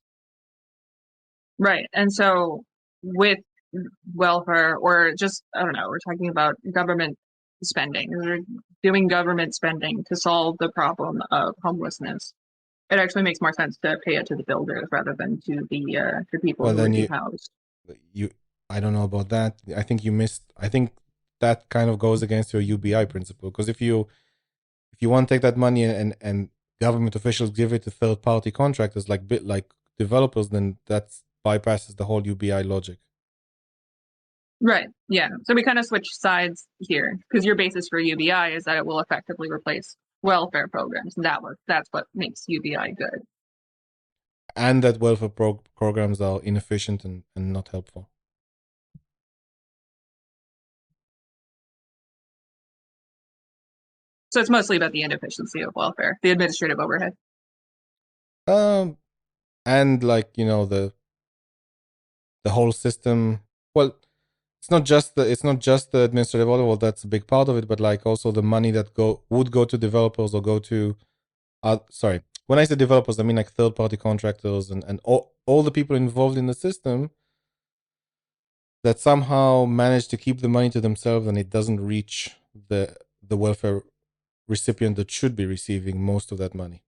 Right, and so with welfare, or just I don't know, we're talking about government spending. We're doing government spending to solve the problem of homelessness. It actually makes more sense to pay it to the builders rather than to the people who would be housed. I don't know about that. I think you missed. I think that kind of goes against your UBI principle, because if you want to take that money and government officials give it to third party contractors like developers, then that bypasses the whole UBI logic. Right. Yeah. So we kind of switch sides here because your basis for UBI is that it will effectively replace welfare programs. And that's what makes UBI good. And that welfare programs are inefficient and not helpful. So it's mostly about the inefficiency of welfare, the administrative overhead. And like, you know, the whole system. Well, it's not just the administrative overhead. Well, that's a big part of it, but like also the money that would go to developers or go to, sorry, when I say developers, I mean like third party contractors and all the people involved in the system that somehow manage to keep the money to themselves, and it doesn't reach the welfare recipient that should be receiving most of that money.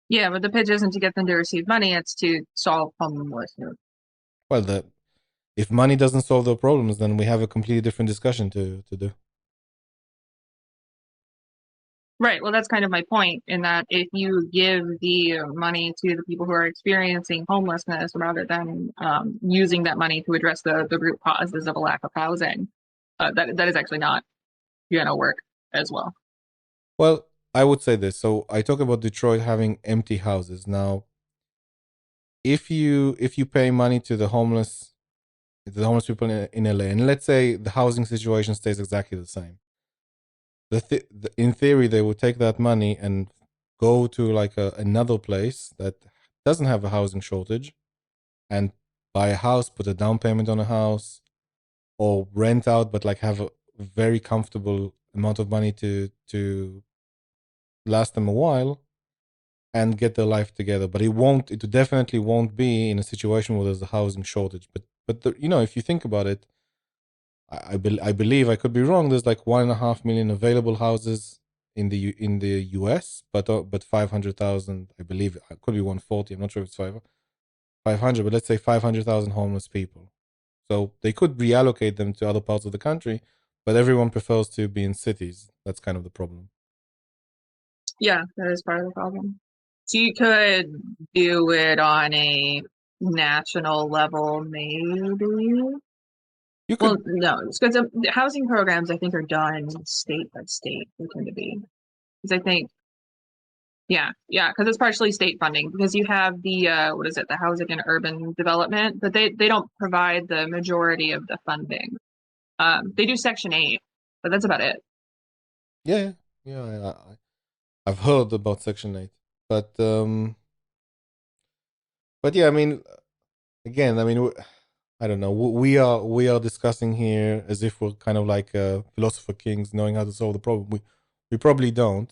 Yeah, but the pitch isn't to get them to receive money, it's to solve homelessness. Well, if money doesn't solve the problems, then we have a completely different discussion to do. Right. Well, that's kind of my point, in that if you give the money to the people who are experiencing homelessness rather than using that money to address the root causes of a lack of housing, that is actually not going to work as well. Well, I would say this. So I talk about Detroit having empty houses. Now, if you pay money to the homeless people in LA, and let's say the housing situation stays exactly the same, in theory they would take that money and go to like another place that doesn't have a housing shortage and buy a house, put a down payment on a house, or rent out, but like have a very comfortable amount of money to last them a while and get their life together. But it definitely won't be in a situation where there's a housing shortage. But you know, if you think about it, I believe, I could be wrong, there's like 1.5 million available houses in the US, but 500,000, I believe, it could be 140, I'm not sure if it's 500, but let's say 500,000 homeless people. So they could reallocate them to other parts of the country, but everyone prefers to be in cities. That's kind of the problem. Yeah, that is part of the problem. So you could do it on a national level, maybe. You could. Well, no, because housing programs, I think, are done state by state. They tend to be, because I think, yeah, because it's partially state funding. Because you have the the housing and urban development, but they don't provide the majority of the funding. They do Section 8, but that's about it. Yeah. I've heard about Section 8, but yeah, I mean, again, I mean, I don't know. We are discussing here as if we're kind of like philosopher kings, knowing how to solve the problem. We probably don't.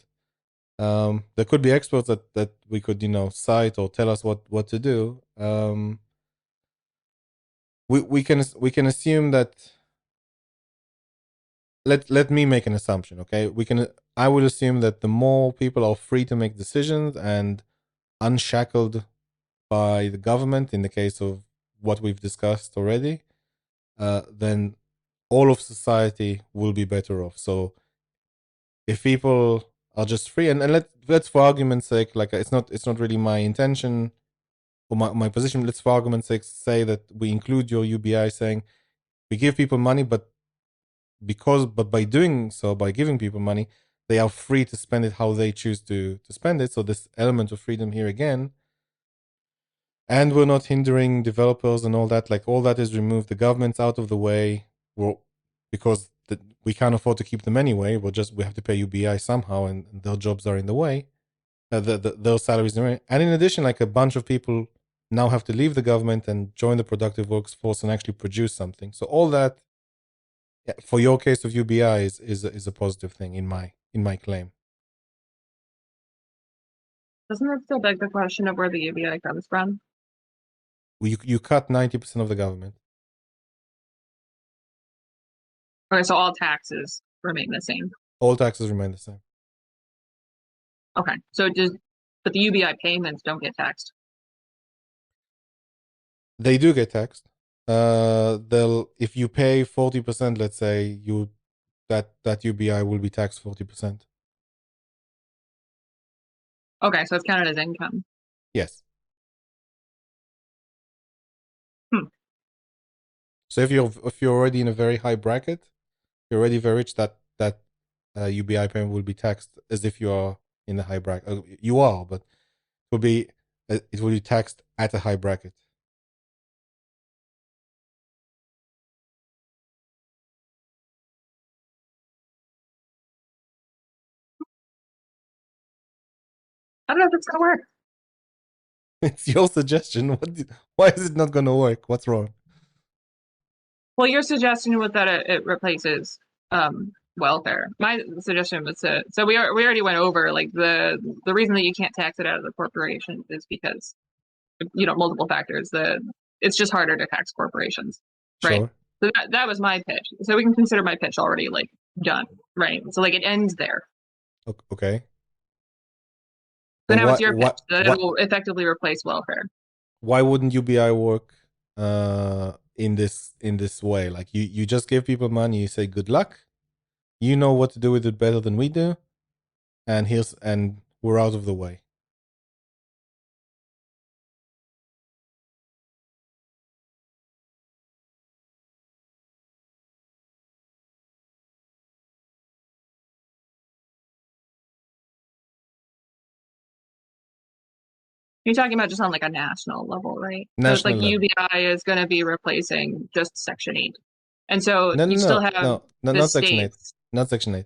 There could be experts that we could cite or tell us what to do. We can assume that. Let me make an assumption, okay? I would assume that the more people are free to make decisions and unshackled by the government, in the case of what we've discussed already, then all of society will be better off. So if people are just free, and let's for argument's sake, like it's not really my intention or my position. Let's for argument's sake say that we include your UBI, saying we give people money, but by doing so, by giving people money, they are free to spend it how they choose to spend it. So this element of freedom here again, and we're not hindering developers and all that. Like all that is removed. The government's out of the way. Because we can't afford to keep them anyway. We have to pay UBI somehow, and their jobs are in the way. Their salaries are in the way. And in addition, like a bunch of people now have to leave the government and join the productive workforce and actually produce something. So all that, for your case of UBI, is a positive thing in my claim. Doesn't that still beg the question of where the UBI comes from? You cut 90% of the government. Okay, so all taxes remain the same. All taxes remain the same. Okay, but the UBI payments don't get taxed. They do get taxed. If you pay 40%, let's say that UBI will be taxed 40%. Okay, so it's counted as income. Yes. So if you're already in a very high bracket, you're already very rich, that UBI payment will be taxed as if you are in the high bracket. You are, but it will be taxed at a high bracket. I don't know if it's gonna work. It's your suggestion. Why is it not going to work? What's wrong? Well, your suggestion was that it replaces welfare. My suggestion was so we already went over like the reason that you can't tax it out of the corporation is because multiple factors. It's just harder to tax corporations, right? Sure. So that was my pitch. So we can consider my pitch already like done, right? So like it ends there. Okay. So now it's your pitch that it will effectively replace welfare. Why wouldn't UBI work in this way? Like you just give people money, you say good luck. You know what to do with it better than we do, and we're out of the way. You're talking about just on like a national level, right? National so it's like level. UBI is going to be replacing just Section 8. And so still have not Section 8. Not Section 8.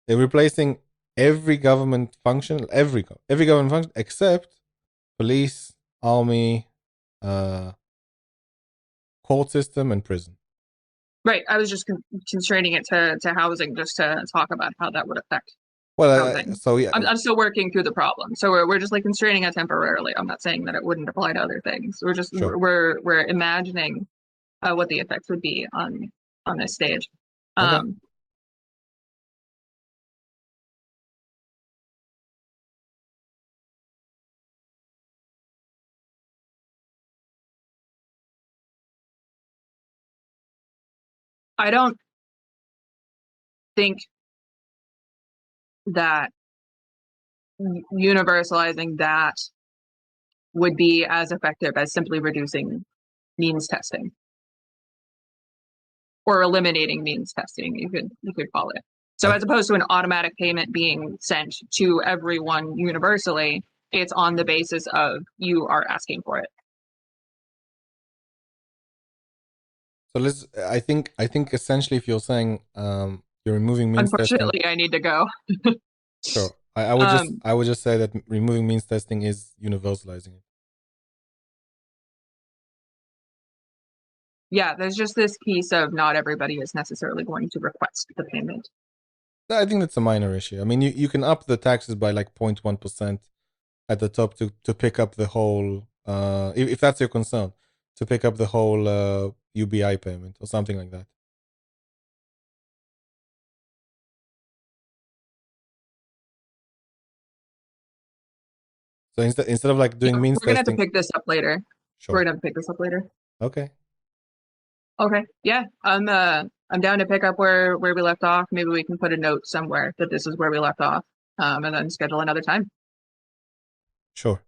They're replacing every government function, every government function except police, army, court system, and prison. Right. I was just constraining it to housing just to talk about how that would affect housing. So yeah, I'm still working through the problem. So we're just like constraining it temporarily. I'm not saying that it wouldn't apply to other things. We're just we're imagining what the effects would be on this stage. Okay. I don't think that universalizing that would be as effective as simply reducing means testing or eliminating means testing, you could call it. So as opposed to an automatic payment being sent to everyone universally, it's on the basis of you are asking for it. So let's. I think essentially, if you're saying you're removing means testing, Unfortunately, I need to go. sure. I would just say that removing means testing is universalizing it. Yeah, there's just this piece of not everybody is necessarily going to request the payment. I think that's a minor issue. I mean, you can up the taxes by like 0.1% at the top to pick up the whole. If that's your concern, to pick up the whole UBI payment or something like that. So instead of like doing means we're gonna have testing, to pick this up later. sure. We're gonna have to pick this up later. Okay. Okay. Yeah. I'm down to pick up where we left off. Maybe we can put a note somewhere that this is where we left off. And then schedule another time. Sure.